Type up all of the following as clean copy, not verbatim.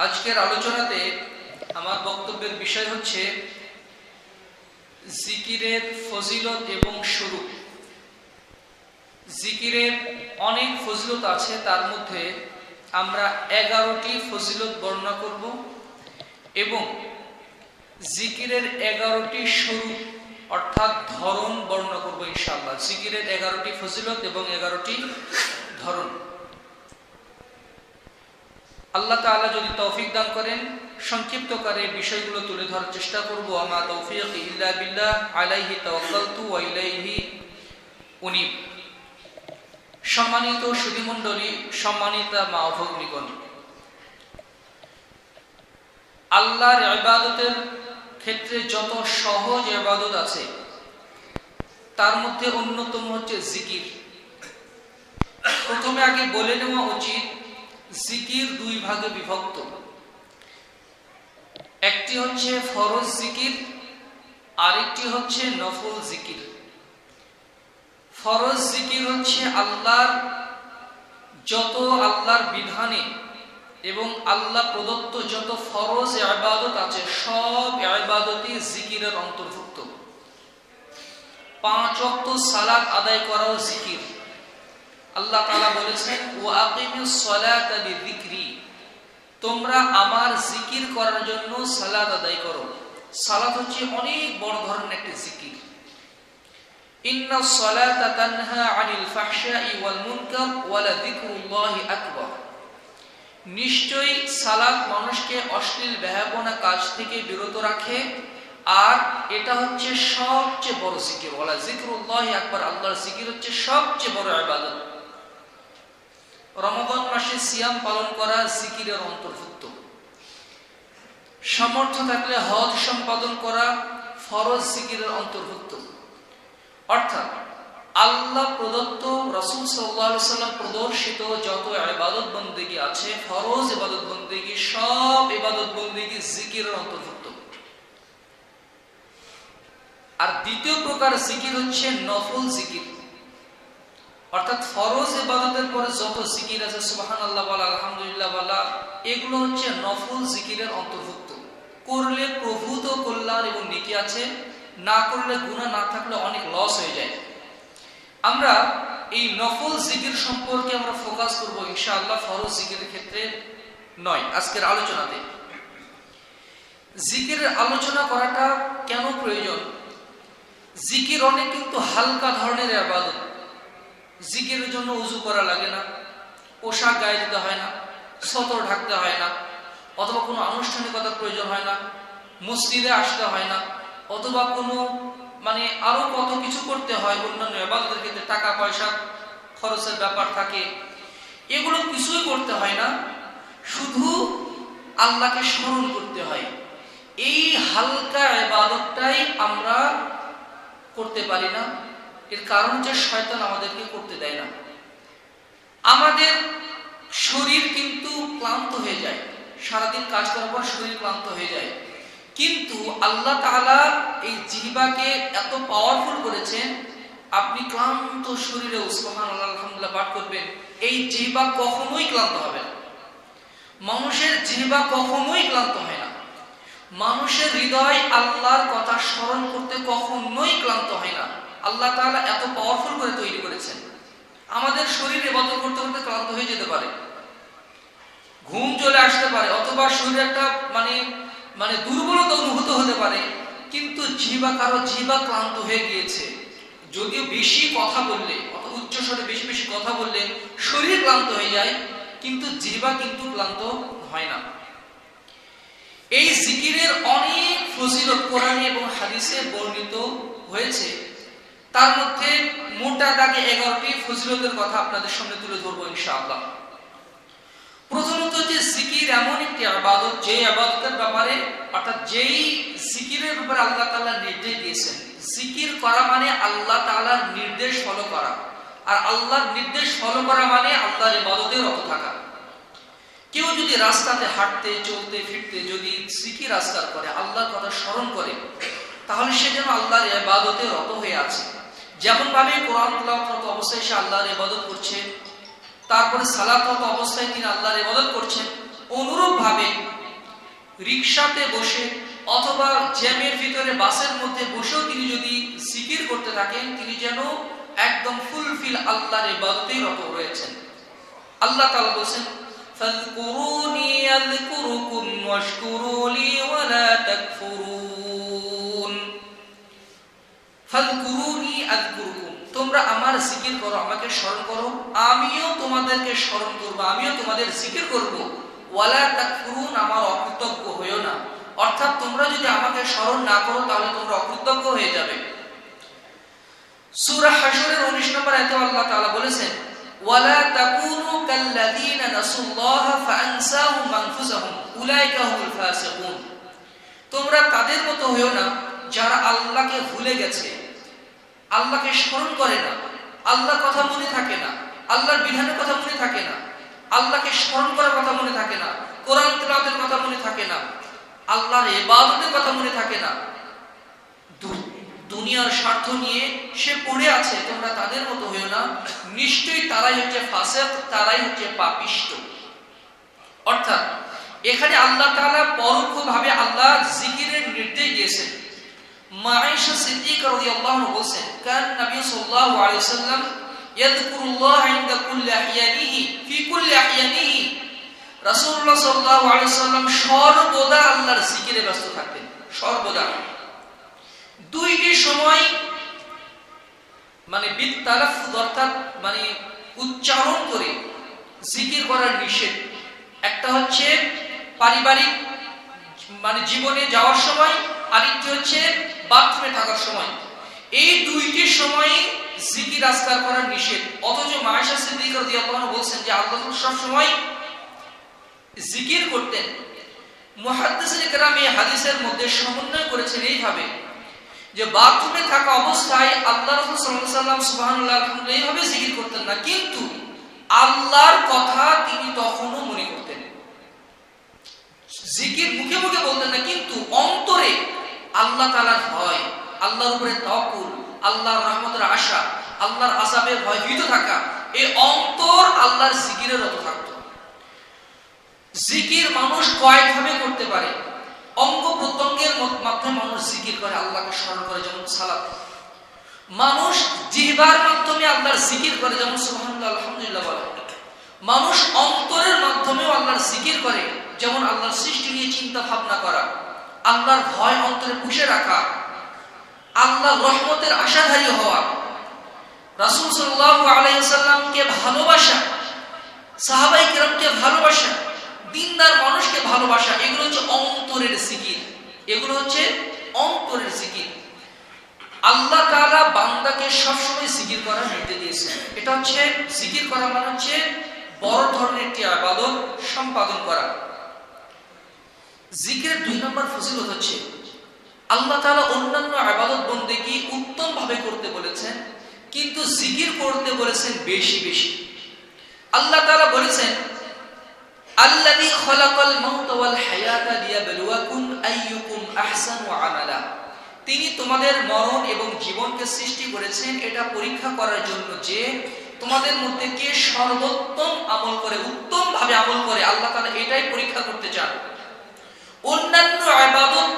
আজকের আলোচনাতে আমার বক্তব্যের বিষয় হচ্ছে জিকিরের ফজিলত এবং শুরু। জিকিরের অনেক ফজিলত আছে, তার মধ্যে আমরা 11টি ফজিলত বর্ণনা করব এবং জিকিরের 11টি শুরু অর্থাৎ ধরন বর্ণনা করব ইনশাআল্লাহ। জিকিরের 11টি ফজিলত এবং 11টি ধরন। আল্লাহ তাআলা যদি তৌফিক দান করেন সংক্ষিপ্তকারে বিষয়গুলো তুলে ধরার চেষ্টা করব। আমা তৌফিক ইল্লা বিল্লাহ আলাইহি তাওয়াক্কালতু ওয়া ইলাইহি উনীব। সম্মানিত সুধীমণ্ডলী, সম্মানিতা মা ও ভগ্নীগণ, আল্লাহর ইবাদতের ক্ষেত্রে যত সহজ ইবাদত আছে তার মধ্যে অন্যতম হচ্ছে জিকির। প্রথমে আগে বলে নেওয়া উচিত জিকির দুই ভাগে বিভক্ত। একটি হচ্ছে ফরজ জিকির, আরেকটি হচ্ছে নফল জিকির। ফরজ জিকির হচ্ছে আল্লাহর বিধানে এবং আল্লাহ প্রদত্ত যত ফরজ ইবাদত আছে সব ইবাদতই জিকিরের অন্তর্ভুক্ত। 5 ওয়াক্ত সালাত আদায় করাও জিকির। আল্লাহ তাআলা বলেছেন ওয়া আকিমিস সালাতা বিযিকরি, তোমরা আমার জিকির করার জন্য সালাত আদায় করো। সালাত হচ্ছে অনেক বড় ধরনের একটি জিকির। ইন্নাস সালাতা তানহা আনিল ফাহশাই ওয়াল মুনকার ওয়া লাযিকরুল্লাহি আকবার, নিশ্চয়ই সালাত মানুষকে অশ্লীল বেহায়াপনা কাজ থেকে বিরত রাখে আর এটা হচ্ছে সবচেয়ে বড় জিকির। ওয়া লাযিকরুল্লাহি আকবার, আল্লাহর জিকির হচ্ছে সবচেয়ে বড় ইবাদত। রমজান মাসে সিয়াম পালন করা জিকিরের অন্তর্ভুক্ত। সামর্থ্য থাকলে হজ সম্পাদন করা ফরজ জিকিরের অন্তর্ভুক্ত। অর্থাৎ আল্লাহ প্রদত্ত, রাসূল সাল্লাল্লাহু আলাইহি ওয়াসাল্লাম প্রদর্শিত যত ইবাদত বন্দেগী আছে, ফরজ ইবাদত বন্দেগী, সব ইবাদত বন্দেগী জিকিরের অন্তর্ভুক্ত। আর দ্বিতীয় প্রকার জিকির হচ্ছে নফল জিকির। অর্থাৎ ফরজ ইবাদতের পরে যত জিকির আছে, সুবহানাল্লাহ বলা, আলহামদুলিল্লাহ বলা, এগুলো হচ্ছে নফল জিকিরের অন্তর্ভুক্ত। করলে প্রভূত কল্যাণ এবং নেকি আছে, না করলে গুনাহ না থাকলে অনেক লস হয়ে যায়। আমরা এই নফল জিকির সম্পর্কে আমরা ফোকাস করব ইনশাআল্লাহ, ফরজ জিকিরের ক্ষেত্রে নয় আজকের আলোচনাতে। জিকিরের আলোচনা করাটা কেন প্রয়োজন? জিকির অনেক কিন্তু হালকা ধরনের ইবাদত। জিকিরের জন্য ওযু করা লাগে না, পোশাক গায়ে দিতে হয় না, সতর ঢাকতে হয় না, অথবা কোনো আনুষ্ঠানিকতার প্রয়োজন হয় না, মসজিদে আসতে হয় না, অথবা কোনো আরো কত কিছু করতে হয়। অন্যান্য ইবাদতের ক্ষেত্রে টাকা পয়সা খরচের ব্যাপার থাকে, এগুলো কিছুই করতে হয় না, শুধু আল্লাহকে স্মরণ করতে হয়। এই হালকা ইবাদতটাই আমরা করতে পারি না। এর কারণ হচ্ছে শয়তান আমাদেরকে করতে দেয় না। আমাদের শরীর কিন্তু ক্লান্ত হয়ে যায়, সারাদিন কাজ করার পর শরীর ক্লান্ত হয়ে যায়, কিন্তু আল্লাহ তাআলা এই জিহ্বাকে এত পাওয়ারফুল করেছেন, আপনি ক্লান্ত শরীরে সুবহানাল্লাহ আলহামদুলিল্লাহ পাঠ করবেন, এই জিহ্বা কখনোই ক্লান্ত হবে না। মানুষের জিহ্বা কখনোই ক্লান্ত হয় না। মানুষের হৃদয় আল্লাহর কথা স্মরণ করতে কখনোই ক্লান্ত হয় না। আল্লাহ তাআলা এত পাওয়ারফুল করে তৈরি করেছেন। আমাদের শরীর ইবাদত করতে করতে ক্লান্ত হয়ে যেতে পারে, ঘুম চলে আসতে পারে, অথবা শরীরে একটা দুর্বলতা অনুভূত হতে পারে, কিন্তু কারো জিহ্বা ক্লান্ত হয়ে গিয়েছে। যদিও বেশি কথা বললে, অথবা উচ্চ স্বরে বেশি বেশি কথা বললে শরীর ক্লান্ত হয়ে যায়, কিন্তু জিহ্বা কিন্তু ক্লান্ত হয় না। এই জিকিরের অনেক ফজিলত কোরআনে এবং হাদিসে বর্ণিত হয়েছে। তার মধ্যে মোটা দাগে 11টি ফজিলতের কথা আপনাদের সামনে তুলে ধরবো ইনশাআল্লাহ। প্রথমত যে জিকির এমন একটি ইবাদত, যে ইবাদতের ব্যাপারে অর্থাৎ যেই জিকিরের ব্যাপারে আল্লাহ তাআলা নির্দেশ দিয়েছেন। জিকির করা মানে আল্লাহ তাআলার নির্দেশ ফলো করা, আর আল্লাহর নির্দেশ ফলো করা মানে আল্লাহর ইবাদতে রত থাকা। কেউ যদি রাস্তাতে হাঁটতে চলতে ফিরতে যদি জিকির আজকার করে, আল্লাহর কথা স্মরণ করে, তাহলে সে যেন আল্লাহর ইবাদতে রত হয়ে আছে। যেমন ভাবে কোরআন তেলাওয়াত অবস্থায় সে আল্লাহর ইবাদত করছে, তারপরে সালাতরত অবস্থায় তিনি আল্লাহর ইবাদত করছেন, অনুরূপ ভাবে রিকশাতে বসে অথবা জ্যামের ভিতরে বাসের মধ্যে বসেও তিনি যদি জিকির করতে থাকেন, তিনি যেন একদম ফুলফিল আল্লাহর ইবাদতেই রত রয়েছেন। আল্লাহ তাআলা বলেন, ফাযকুরুনি আযকুরুকুম ওয়াশকুরু লি ওয়া লা তাকফুরুন। ফাযকুরুনি আযকুরুকুম, তোমরা আমার জিকির করো, আমাকে স্মরণ করো, আমিও তোমাদেরকে স্মরণ করব, আমিও তোমাদের জিকির করব। ওয়া লা তাকফুরুন, আমার অকৃতজ্ঞ হইও না। অর্থাৎ তোমরা যদি আমাকে স্মরণ না করো তাহলে তোমরা অকৃতজ্ঞ হয়ে যাবে। সূরা হাশরের 19 নম্বর আয়াতে আল্লাহ তাআলা বলেছেন, ওয়ালা তাকুনু কাল্লাযীনা নাসুল্লাহা ফাআনসাহুম আনফুসাহুম উলাইকা হুমুল ফাসিকুন। তোমরা তাদের মতো হইও না যারা আল্লাহকে ভুলে গেছে, আল্লাহকে স্মরণ করে না, আল্লাহর কথা মনে থাকে না, আল্লাহর বিধানের কথা মনে থাকে না, আল্লাহকে স্মরণ করার কথা মনে থাকে না, কোরআন তিলাওয়াতের কথা মনে থাকে না, আল্লাহর ইবাদতের কথা মনে থাকে না, দুনিয়ার স্বার্থ নিয়ে সে পড়ে আছে। তোমরা তাদের মতো হইও না, নিশ্চয়ই তারাই হচ্ছে ফাসিক, তারাই হচ্ছে পাপিষ্ঠ। অর্থাৎ এখানে আল্লাহ তাআলা পরোক্ষভাবে আল্লাহ জিকিরের নির্দেশ দিয়েছেন। মা আয়েশা সিদ্দিকা রাদিয়াল্লাহু আনহা বলেন, কান নবী সাল্লাল্লাহু আলাইহি ওয়াসাল্লাম ইয়াযকুরুল্লাহ ইনদা কুল্লি আহইয়ানিহি ফি কুল্লি আহইয়ানিহি। রাসূলুল্লাহ সাল্লাল্লাহু আলাইহি ওয়াসাল্লাম সর্বদা আল্লাহর জিকিরে ব্যস্ত থাকতেন, সর্বদা। দুইটি সময় মানে বিতালাফুজ অর্থাৎ মানে উচ্চারণ করে জিকির করার নিষেধ। একটা হচ্ছে পারিবারিক মানে জীবনে যাওয়ার সময়, আরেকটি হচ্ছে বাথরুমে থাকার সময়। এই দুইটি সময় জিকির আজকার করার নিষেধ। অথচ মা আয়েশা সিদ্দিকা রাদিয়াল্লাহু আনহা বলেন যে আল্লাহ সব সময় জিকির করতেন। মুহাদ্দিসিনে কেরাম এই হাদিসের মধ্যে সমন্বয় করেছেন এইভাবে যে বাথরুমে থাকা অবস্থায় আল্লাহ রাসূল সাল্লাল্লাহু আলাইহি ওয়াসাল্লাম সুবহানাল্লাহ আলহামদুলিল্লাহ এইভাবে জিকির করতেন না, কিন্তু আল্লাহর কথা তিনি তখনও মনে করতেন। জিকির মুখে মুখে বলতেন না, কিন্তু অন্তরে আল্লাহ তাআলার ভয়, আল্লাহর উপরে তাওয়াক্কুল, আল্লাহর রহমতের আশা, আল্লাহর আযাবের ভয় ভীত থাকা, এই অন্তর আল্লাহর জিকিরে রত থাকত। জিকির মানুষ কয়েকভাবে করতে পারে। অঙ্গ প্রত্যঙ্গের মাধ্যমে মানুষ জিকির করে, আল্লাহকে স্মরণ করে, যেমন সালাত। মানুষ জিহ্বার মাধ্যমে আল্লাহর জিকির করে, যেমন সুবহানাল্লাহ আলহামদুলিল্লাহ বলে। মানুষ অন্তরের মাধ্যমেও আল্লাহর জিকির করে, যেমন আল্লাহর সৃষ্টি নিয়ে চিন্তা ভাবনা করা, আল্লাহর ভয় অন্তরে পুষে রাখা, আল্লাহর রহমতের আশাধারী হওয়া, রাসূল সাল্লাল্লাহু আলাইহি ওয়াসাল্লামকে ভালোবাসা, সাহাবায়ে কেরামকে ভালোবাসা, দিনদার মানুষকে ভালোবাসা, এগুলো হচ্ছে অন্তরের জিকির, এগুলো হচ্ছে অন্তরের জিকির। আল্লাহ তাআলা বান্দাকে সবসময় জিকির করার নির্দেশ দিয়েছেন। এটা হচ্ছে জিকির করা মানে হচ্ছে বড় ধরনের একটি ইবাদত সম্পাদন করা। জিকিরের 2 নম্বর ফজিলত হচ্ছে আল্লাহ তাআলা অন্যান্য ইবাদত বন্দেগী উত্তম ভাবে করতে বলেছেন, কিন্তু জিকির করতে বলেছেন বেশি বেশি। আল্লাহ তাআলা বলেছেন, আল্লাযী খালাকাল মাউতা ওয়াল হায়াতা লিয়াবলুয়াকুম আইয়ুকুম আহসানু আমালা। তিনি তোমাদের মরণ এবং জীবনকে সৃষ্টি করেছেন এটা পরীক্ষা করার জন্য যে তোমাদের মধ্যে কে সর্বোত্তম আমল করে, উত্তম ভাবে আমল করে। আল্লাহ তাআলা এটাই পরীক্ষা করতে চান। অন্যান্য ইবাদত,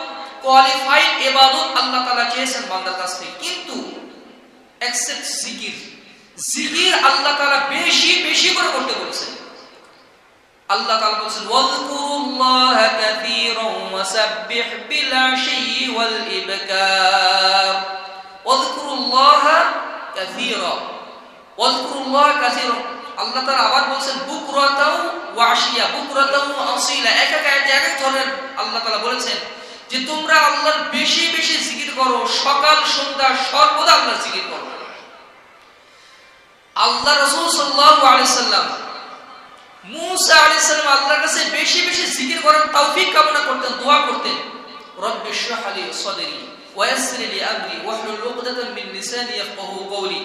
কোয়ালিফাইড ইবাদত আল্লাহ তাআলা চেয়েছেন বান্দার কাছ থেকে, কিন্তু এক্সেপ্ট জিকির, জিকির আল্লাহ তাআলা বেশি বেশি করে করতে বলেছেন। আল্লাহ তাআলা বলেন, ওয়াযকুরুল্লাহা কাসীরান ওয়াসাব্বিহ বিল আশিয়্যি ওয়াল ইবকার। ওয়াযকুরুল্লাহা কাসীরা, ওয়াযকুরুল্লাহা কাসীরা। আল্লাহ তাআলা আবার বলেন বুকরাতাও ওয়া আশিয়া, বুকরাতাও ওয়া আসিলা। এক এক আয়াতে এক এক ধরনের আল্লাহ তাআলা বলেছেন যে তোমরা আল্লাহর বেশি বেশি জিকির করো, সকাল সন্ধ্যা সর্বদা আল্লাহর জিকির করো। আল্লাহ রাসূল সাল্লাল্লাহু আলাইহি ওয়াসাল্লাম মুসা আলাইহিস সালাম আল্লাহর কাছে বেশি বেশি জিকির করার তৌফিক কামনা করতেন, দোয়া করতেন, রব্বি ইশরাহ লি সাদরি ওয়া ইয়াসসির লি আমরি ওয়াহলুল উকদাতাম মিন লিসানি ইয়াফকাহু কওলি।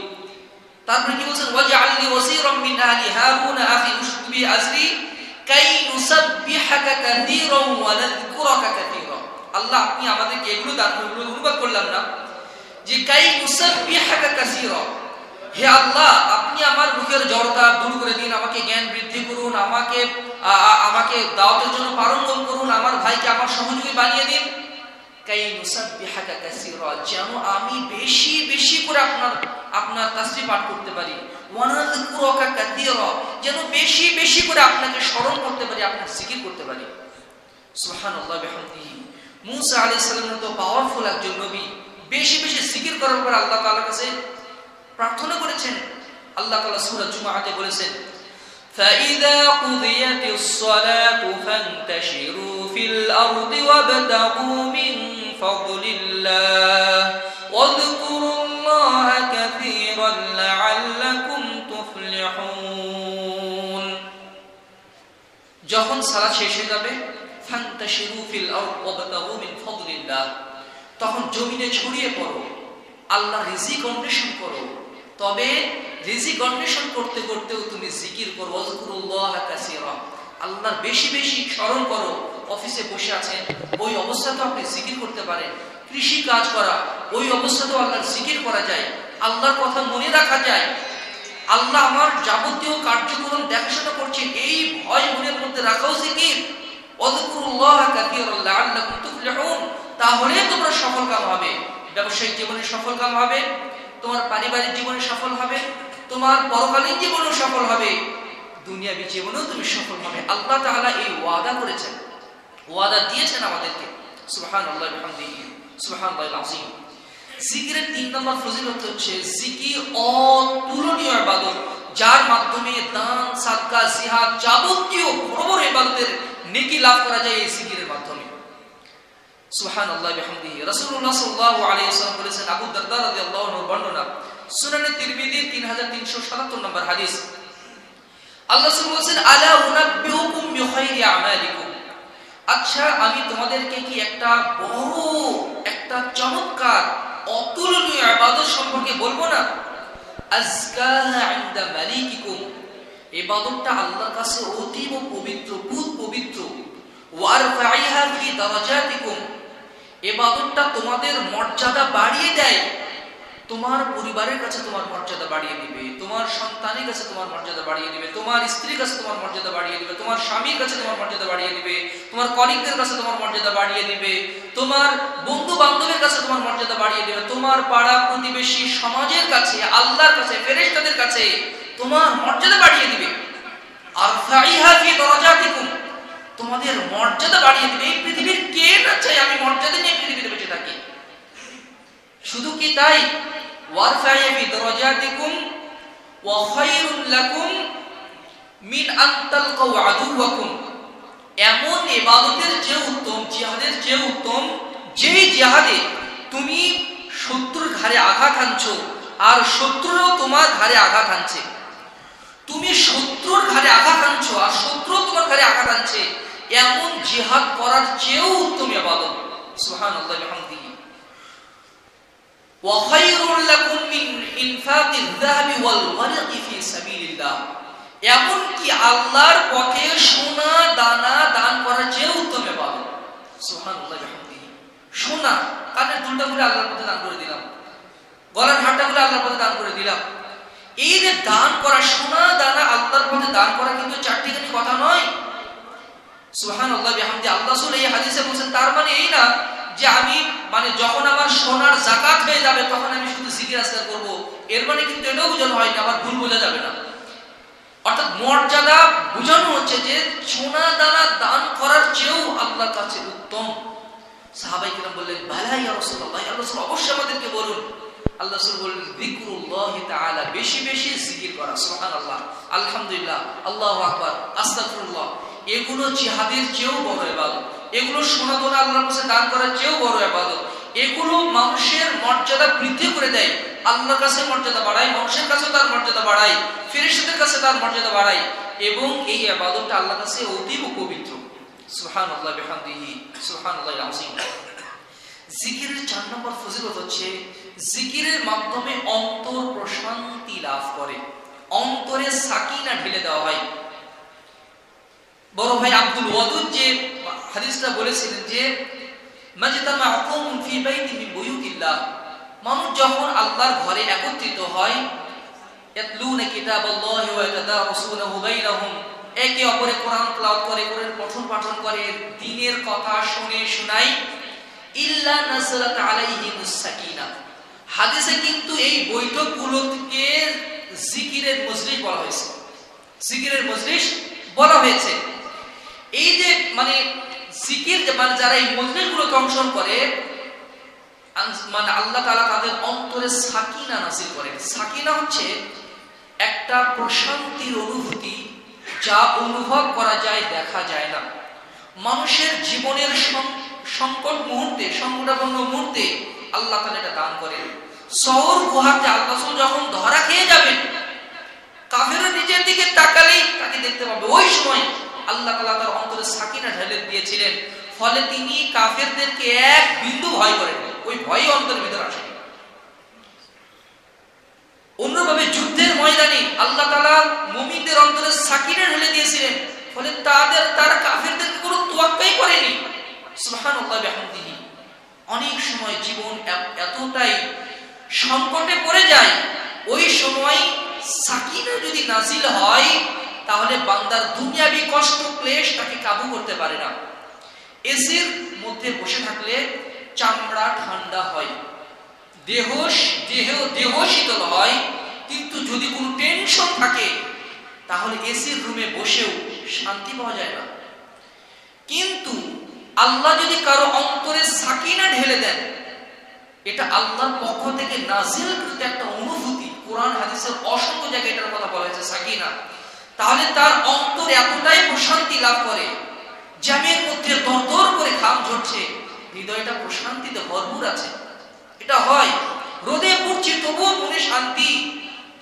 তারপরে কি বলেন, ওয়াজআল লি ওয়াসীরাম মিন আহলি হারুন আখি উশদু বি আজরি কাই নুসাব্বিহাকা কাসীরান ওয়া নাযকুরাকা কাসীরা। আল্লাহ আপনি আমাদেরকে এগুলো দান করলেন, অনুবাদ করলাম না যে কাই নুসাব্বিহাকা কাসীরা, হে আল্লাহ, আপনি আমার মুখের জড়তা দূর করে দিন, আমাকে জ্ঞান বৃদ্ধি করুন, আমাকে দাওয়াতের জন্য পারঙ্গম করুন, আমার ভাইকে আমার সহযোগী বানিয়ে দিন। কাই নুসাব্বিহাকা কাসীরা, যেন আমি বেশি বেশি করে আপনার তাসবিহ পাঠ করতে পারি। ওয়া নাযকুরুকা কাসীরা, যেন বেশি বেশি করে আপনাকে স্মরণ করতে পারি, আপনার জিকির করতে পারি। সুবহানাল্লাহ বিহামদিহি। মূসা আলাইহিস সালাম তো পাওয়ারফুল একজন নবী, বেশি বেশি জিকির করার পর আল্লাহ তাআলার কাছে প্রার্থনা করেছেন। আল্লাহ তাআলা সূরা জুমআতে বলেছেন, فَإِذَا قُضِيَتِ الصَّلَاةُ فَانتَشِرُوا فِي الْأَرْضِ وَابْتَغُوا مِنْ فَضْلِ اللَّهِ وَاذْكُرُوا اللَّهَ كَثِيرًا لَعَلَّكُمْ تُفْلِحُونَ। যখন সালাত শেষ হয়ে যাবে, ফান্তাশিরু ফিল আরদ ওয়াবতাগু মিন ফাদলিল্লাহ, তখন জমিনে ছড়িয়ে পড়ো, আল্লাহ রিজিক অন্বেষণ করো। তবে রিজিক অন্বেষণ করতে করতেও তুমি জিকির করো, ওয়াজকুরুল্লাহ কাসীরা, আল্লাহর বেশি বেশি স্মরণ করো। অফিসে বসে আছেন, ওই অবস্থাতেও আপনি জিকির করতে পারেন। কৃষি কাজ করা, ওই অবস্থাতেও আল্লাহর জিকির করা যায়, আল্লাহর কথা মনে রাখা যায়। আল্লাহ আমার যাবতীয় কার্যক্রম দেখাশোনা করছেন, এই ভয় মনের মধ্যে রাখাও জিকির। ওয়াজকুরুল্লাহ কাসীরা লাআল্লাকুম তুফলিহুন, তাহলে তোমরা সফলকাম হবে। ব্যবসায়িক জীবনে সফলকাম হবে, তোমার পারিবারিক জীবনে সফল হবে, তোমার পরকালীন জীবনেও সফল হবে, দুনিয়াবী জীবনেও তুমি সফল হবে। আল্লাহ তাআলা এই ওয়াদা করেছেন, ওয়াদা দিয়েছেন আমাদেরকে। সুবহানাল্লাহ বিহামদিহি, সুবহানাল্লাহিল আযীম। জিকিরের 3 নম্বর ফজিলত হচ্ছে জিকির অতুলনীয় ইবাদত, যার মাধ্যমে দান, সাদকা, জিহাদ, যাবতীয় বড় বড় ইবাদতের নেকি লাভ করা যায় এই জিকিরের মাধ্যমে। সুবহানাল্লাহ বিহামদিহি। রাসূলুল্লাহ সাল্লাল্লাহু আলাইহি ওয়াসাল্লাম বলেছেন, আবু দারদা রাদিয়াল্লাহু আনহু বর্ণনা, সুনানে তিরমিজি 3377 নম্বর হাদিস। আল্লাহ রাসূল বলেছেন, আলা উনাব্বিউকুম বিখাইরি আমালিকুম, আচ্ছা আমি তোমাদেরকে কি একটা বড়, একটা চমৎকার অতুলনীয় ইবাদত সম্পর্কে বলবো না? আযকাহা ইনদা মালিকিকুম, ইবাদতটা আল্লাহর কাছে অতীব পবিত্র, খুব পবিত্র। ওয়ারফাইহা ফি দারাজাতিকুম, ইবাদতটা তোমাদের মর্যাদা বাড়িয়ে দেয়। তোমার পরিবারের কাছে তোমার মর্যাদা বাড়িয়ে দিবে, তোমার সন্তানের কাছে তোমার মর্যাদা বাড়িয়ে দিবে, তোমার স্ত্রীর কাছে তোমার মর্যাদা বাড়িয়ে দিবে, তোমার স্বামীর কাছে তোমার মর্যাদা বাড়িয়ে দিবে, তোমার কলিগদের কাছে তোমার মর্যাদা বাড়িয়ে দিবে, তোমার বন্ধু বান্ধবের কাছে তোমার মর্যাদা বাড়িয়ে দিবে, তোমার পাড়া প্রতিবেশী সমাজের কাছে, আল্লাহর কাছে, ফেরেশতাদের কাছে তোমার মর্যাদা বাড়িয়ে দিবে। আরফাইহা ফি দারাজাতিকুম, তোমাদের মর্যাদা বাড়িয়ে দিবে। এই পৃথিবীর কে না চায় আমি মর্যাদা নিয়ে পৃথিবীতে বেঁচে থাকি? শুধু কি তাই? ওয়ারফাইহা ফি দারাজাতিকুম ওয়া খায়রুল লাকুম মিন আন তালকাউ আদুওয়াকুম, এমন ইবাদতের যে উত্তম, জিহাদের যে উত্তম, যেই জিহাদে তুমি শত্রুর ঘাড়ে আঘাত আনছো আর শত্রুও তোমার ঘাড়ে আঘাত আনছে। তুমি শত্রুর ঘাড়ে আঘাত আনছো আর শত্রু তোমার ঘাড়ে আঘাত আনছে, এমন জিহাদ করার চেয়েও উত্তম ইবাদত। সুবহানাল্লাহ বিহামদিহি। ওয়া খায়রুল লাকুম মিন ইনফাকিয যাহাবি ওয়াল ওয়ারকি ফি সাবিলিল্লাহ, এমন কি আল্লাহর পথে সোনা দানা দান করার চেয়েও উত্তম ইবাদত। সুবহানাল্লাহ বিহামদিহি। সোনা, কানের দুলটা করে আল্লাহর পথে দান করে দিলাম, গলার হারটা করে আল্লাহর পথে দান করে দিলাম। এই যে দান করা, সোনা দানা আল্লাহর পথে দান করা কিন্তু চারটিখানি কথা নয়। সুবহানাল্লাহ বিহামদিহি। আল্লাহ রাসূল এই হাদিসে বলেছেন, তার মানে এই না যে আমি যখন আমার সোনার যাকাত হয়ে যাবে তখন আমি শুধু জিকির আজকার করব, এর মানে কিন্তু এটাও বোঝানো হয় না, আমার ভুল বোঝা যাবে না। অর্থাৎ মর্যাদা বোঝানো হচ্ছে যে সোনা দানা দান করার চেয়েও আল্লাহর কাছে উত্তম। সাহাবায়ে কিরাম বললেন, বালা ইয়া রাসূলুল্লাহ, ইয়া রাসূল অবশ্যই আমাদেরকে বলুন। আল্লাহ রাসূল বললেন, যিকরুল্লাহ তাআলা, বেশি বেশি জিকির করা। সুবহানাল্লাহ, আলহামদুলিল্লাহ, আল্লাহু আকবার, আস্তাগফিরুল্লাহ, এগুলো জিহাদের চেয়েও বড় ইবাদত। এগুলো সোনা দানা আল্লাহর কাছে দান করার চেয়েও বড় ইবাদত। এগুলো মানুষের মর্যাদা বৃদ্ধি করে দেয়, আল্লাহর কাছে মর্যাদা বাড়ায়, মানুষের কাছে তার মর্যাদা বাড়ায়, ফেরেশতাদের কাছে তার মর্যাদা বাড়ায়, এবং এই ইবাদতটা আল্লাহর কাছে অতীব পবিত্র। সুবহানাল্লাহ বিহামদিহি, সুবহানাল্লাহিল আযীম। জিকিরের 4 নম্বর ফজিলত হচ্ছে জিকিরের মাধ্যমে অন্তর প্রশান্তি লাভ করে, অন্তরে সাকিনা ঢেলে দেওয়া হয়। বড় ভাই আব্দুল ওয়াদুদ যে হাদিসটা বলেছিলেন যে মাজতামা কওমুন ফি বাইতিন মিন বুয়ুতিল্লাহ, মানুষ যখন আল্লাহর ঘরে একত্রিত হয়, ইয়াতলুনা কিতাবাল্লাহি ওয়া ইয়াতাদারাসুনাহু বাইনাহুম, একে অপরে কোরআন তেলাওয়াত করে, কোরআন পঠন পাঠন করে, দ্বীনের কথা শুনে শোনাই। ইল্লা নাযালাত আলাইহিমুস সাকিনাহ, হাদিসে কিন্তু এই বৈঠকগুলোকে জিকিরের মজলিস বলা হয়েছে, জিকিরের মজলিস বলা হয়েছে। এই যে মানে জিকির, মানে যারা এই মজলিসগুলোতে অংশগ্রহণ করে, মানে আল্লাহ তাআলা তাদের অন্তরে সাকিনা নাযিল করেন। সাকিনা হচ্ছে একটা প্রশান্তির অনুভূতি, যা অনুভব করা যায়, দেখা যায় না। মানুষের জীবনের সংকট মুহূর্তে, সংকটাপন্ন মুহূর্তে আল্লাহ তাআলা এটা দান করেন। সওর গুহাতে আল্লাহ যখন ধরা খেয়ে যাবেন, কাফেররা নিজের দিকে তাকালেই তাকে দেখতে পাবে। ওই সময় আল্লাহ তাআলা তার অন্তরে সাকিনা ঢেলে দিয়েছিলেন, ফলে তিনি কাফেরদেরকে এক বিন্দু ভয় করেন, ওই ভয় অন্তরের ভিতরে আসে। অন্যভাবে যুদ্ধের ময়দানে আল্লাহ তাআলা মুমিনদের অন্তরে সাকিনা ঢেলে দিয়েছিলেন, ফলে তারা কাফেরদের কোনো তোয়াক্কাই করেনি। সুবহানাল্লাহি বিহামদিহি। অনেক সময় জীবন এতটাই সংকটে পড়ে যায়, ওই সময় সাকিনা যদি নাজিল হয়, তাহলে বান্দার দুনিয়াবি কষ্ট ক্লেশ তাকে কাবু করতে পারে না। এসির মধ্যে বসে থাকলে চামড়া ঠান্ডা হয়, দেহ শীতল হয়, কিন্তু যদি কোনো টেনশন থাকে তাহলে এসির রুমে বসেও শান্তি পাওয়া যায় না। কিন্তু আল্লাহ যদি কারো অন্তরে সাকিনা ঢেলে দেন, এটা আল্লাহর পক্ষ থেকে নাজিলকৃত একটা অনুভূতি। কোরআন হাদিসের অসংখ্য জায়গায় এটার কথা বলা হয়েছে সাকিনা। তাহলে তার অন্তর এতটাই প্রশান্তি লাভ করে, জ্যামের মধ্যে দরদর করে ঘাম ঝরছে, হৃদয়টা প্রশান্তিতে ভরপুর আছে। এটা হয়, রোদে পড়ছে তবুও মনে শান্তি,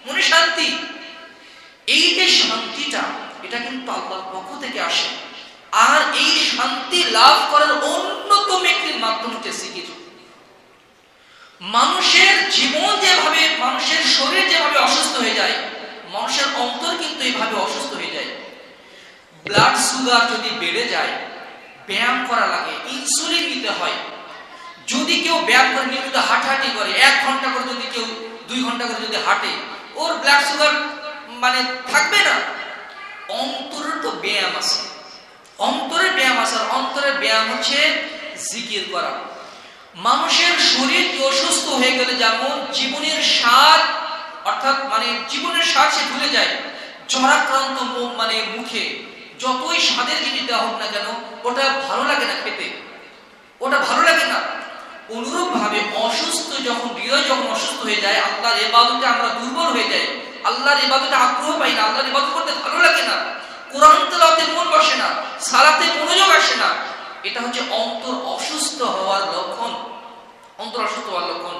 মনে শান্তি। এই যে শান্তিটা, এটা কিন্তু আল্লাহর পক্ষ থেকে আসে। আর এই শান্তি লাভ করার অন্যতম একটি মাধ্যম হচ্ছে জিকির। মানুষের জীবন যেভাবে, মানুষের শরীর যেভাবে অসুস্থ হয়ে যায়, মানুষের অন্তর কিন্তু এইভাবে অসুস্থ হয়ে যায়। ব্লাড সুগার যদি বেড়ে যায়, ব্যায়াম করা লাগে, ইনসুলিন নিতে হয়। যদি কেউ ব্যায়াম করে, নিয়মিত হাঁটাহাঁটি করে, 1 ঘন্টা করে যদি কেউ 2 ঘন্টা করে যদি হাঁটে, ওর ব্লাড সুগার মানে থাকবে না। অন্তরের তো ব্যায়াম আছে, অন্তরের ব্যায়াম আছে। আর অন্তরের ব্যায়াম হচ্ছে জিকির করা। মানুষের শরীর অসুস্থ হয়ে গেলে যেমন জীবনের স্বাদ, অর্থাৎ মানে জীবনের স্বাদ সে ভুলে যায়। জ্বরাক্রান্ত মানে মুখে যতই স্বাদের জিনিস দেওয়া হোক না কেন, ওটা ভালো লাগে না খেতে, ওটা ভালো লাগে না। অনুরূপ ভাবে অসুস্থ যখন, হৃদয় যখন অসুস্থ হয়ে যায়, আল্লাহর ইবাদতে আমরা দুর্বল হয়ে যাই, আল্লাহর ইবাদতে আগ্রহ পাই না, আল্লাহর ইবাদত করতে ভালো লাগে না, কোরআন তেলাওয়াতে মন বসে না, সালাতে মনোযোগ আসে না। এটা হচ্ছে অন্তর অসুস্থ হওয়ার লক্ষণ, অন্তর অসুস্থ হওয়ার লক্ষণ।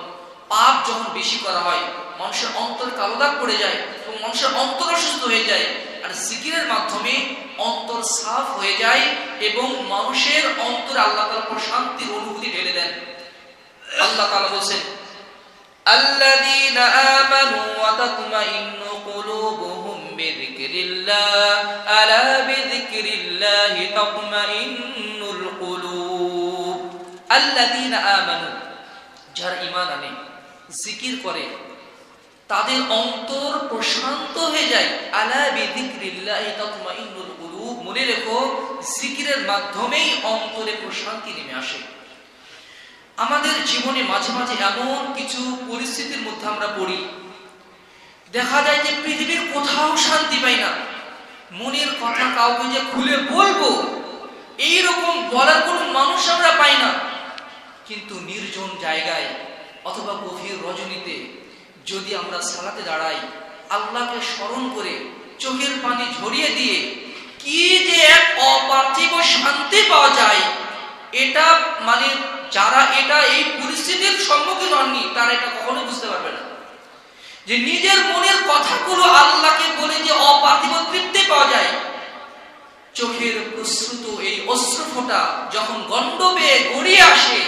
পাপ যখন বেশি করা হয়, মানুষের অন্তর কালো দাগ পড়ে যায় এবং মানুষের অন্তর অসুস্থ হয়ে যায়। আর জিকিরের মাধ্যমে অন্তর সাফ হয়ে যায় এবং মানুষের অন্তরে আল্লাহ তাআলা প্রশান্তির অনুভূতি ঢেলে দেন। আল্লাহ তাআলা বলেন, আল্লাযীনা আমানু ওয়া তাতমাইন্নু কুলুবুহুম বিযিকরিল্লাহ, আলা বিযিকরিল্লাহি তাতমাইন্নুল কুলুব। আল্লাযীনা আমানু, যারা ঈমান আনে, জিকির করে, তাদের অন্তর প্রশান্ত হয়ে যায়। আলা বিযিকরিল্লাহি তাতমাইন্নুল কুলুব। মনে রেখো, জিকিরের মাধ্যমেই অন্তরে প্রশান্তি নেমে আসে। আমাদের জীবনে মাঝে মাঝে এমন কিছু পরিস্থিতির মধ্যে আমরা পড়ি, দেখা যায় যে পৃথিবীর কোথাও শান্তি পাই না। মনের কথা কাউকে যে খুলে বলবো, এইরকম বলার কোনো মানুষ আমরা পাই না। কিন্তু নির্জন জায়গায় অথবা গভীর রজনীতে যদি আমরা সালাতে দাঁড়াই, আল্লাহকে স্মরণ করে চোখের পানি ঝরিয়ে দিয়ে কি যে এক অপার্থিব শান্তি পাওয়া যায়, এটা মানে যারা এটা এই পরিস্থিতির সম্মুখীন হননি, তারা এটা কখনো বুঝতে পারবে না। যে নিজের মনের কথাগুলো আল্লাহকে বলে যে অপার্থিব তৃপ্তি পাওয়া যায়। চোখের প্রস্রুত এই অশ্রুফোঁটা যখন গণ্ড বেয়ে গড়িয়ে আসে,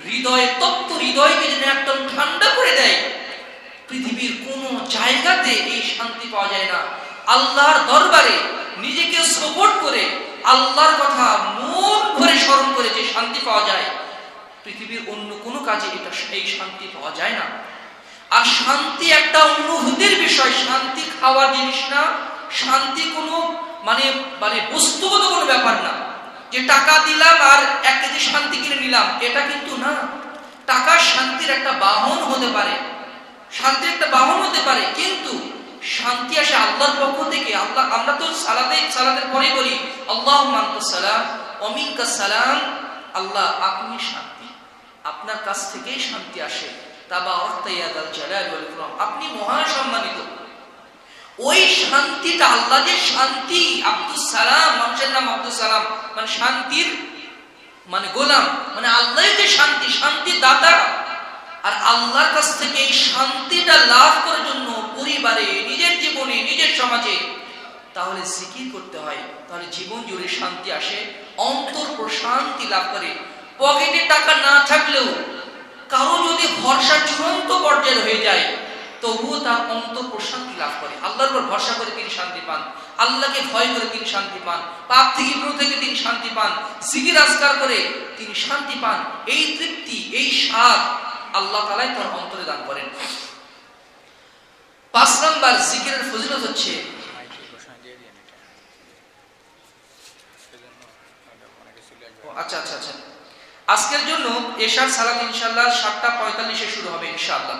হৃদয়ে তপ্ত হৃদয়কে যেন একদম ঠান্ডা করে দেয়। পৃথিবীর কোন জায়গাতে এই শান্তি পাওয়া যায় না। আল্লাহর দরবারে নিজেকে সাপোর্ট করে আল্লাহর কথা মন ভরে স্মরণ করে যে শান্তি পাওয়া যায়, পৃথিবীর অন্য কোনো কাজে এই শান্তি পাওয়া যায় না। আর শান্তি একটা অনুভূতির বিষয়, শান্তি খাওয়ার জিনিস না, শান্তি কোনো মানে মানে বস্তুগত কোনো ব্যাপার না যে টাকা দিলাম আর 1 কেজি শান্তি কিনে নিলাম, এটা কিন্তু না। টাকা শান্তির একটা বাহন হতে পারে, শান্তির একটা বাহন হতে পারে, কিন্তু শান্তি আসে আল্লাহর পক্ষ থেকে। আল্লাহ, আমরা তো সালাতের পরে বলি আল্লাহুম্মা আনতাস সালাম ওয়া মিনকাস সালাম, আল্লাহ আপনি শান্তি, আপনার কাছ থেকেই শান্তি আসে, তাবারাকতা ইয়া যাল জালালি ওয়াল ইকরাম, আপনি মহা সম্মানিত। ওই শান্তিটা, আল্লাহ যে শান্তি, আব্দুস সালাম, মানুষের নাম আব্দুস সালাম মানে শান্তির মানে গোলাম, মানে আল্লাহ যে শান্তি, শান্তির দাতা। আর আল্লাহর কাছ থেকে এই শান্তিটা লাভ করার জন্য পরিবারে, নিজের জীবনে, নিজের সমাজে তাহলে জিকির করতে হয়, তাহলে জীবন জুড়ে শান্তি আসে, অন্তর প্রশান্তি লাভ করে। পকেটে টাকা না থাকলেও কারো যদি ভরসা চূড়ান্ত পর্যায়ে হয়ে যায়, তবুও তার অন্তর প্রশান্তি লাভ করে। আল্লাহর উপর ভরসা করে তিনি শান্তি পান, আল্লাহকে ভয় করে তিনি শান্তি পান, পাপ থেকে বিরত থেকে তিনি শান্তি পান, জিকির আজকার করে তিনি শান্তি পান। এই তৃপ্তি, এই স্বাদ আল্লাহ তাআলাই তার অন্তরে দান করেন। 5 নাম্বার জিকিরের ফজিলত হচ্ছে, আচ্ছা আচ্ছা আচ্ছা আজকের জন্য এশার সালাত ইনশাআল্লাহ 7:45 শুরু হবে ইনশাআল্লাহ।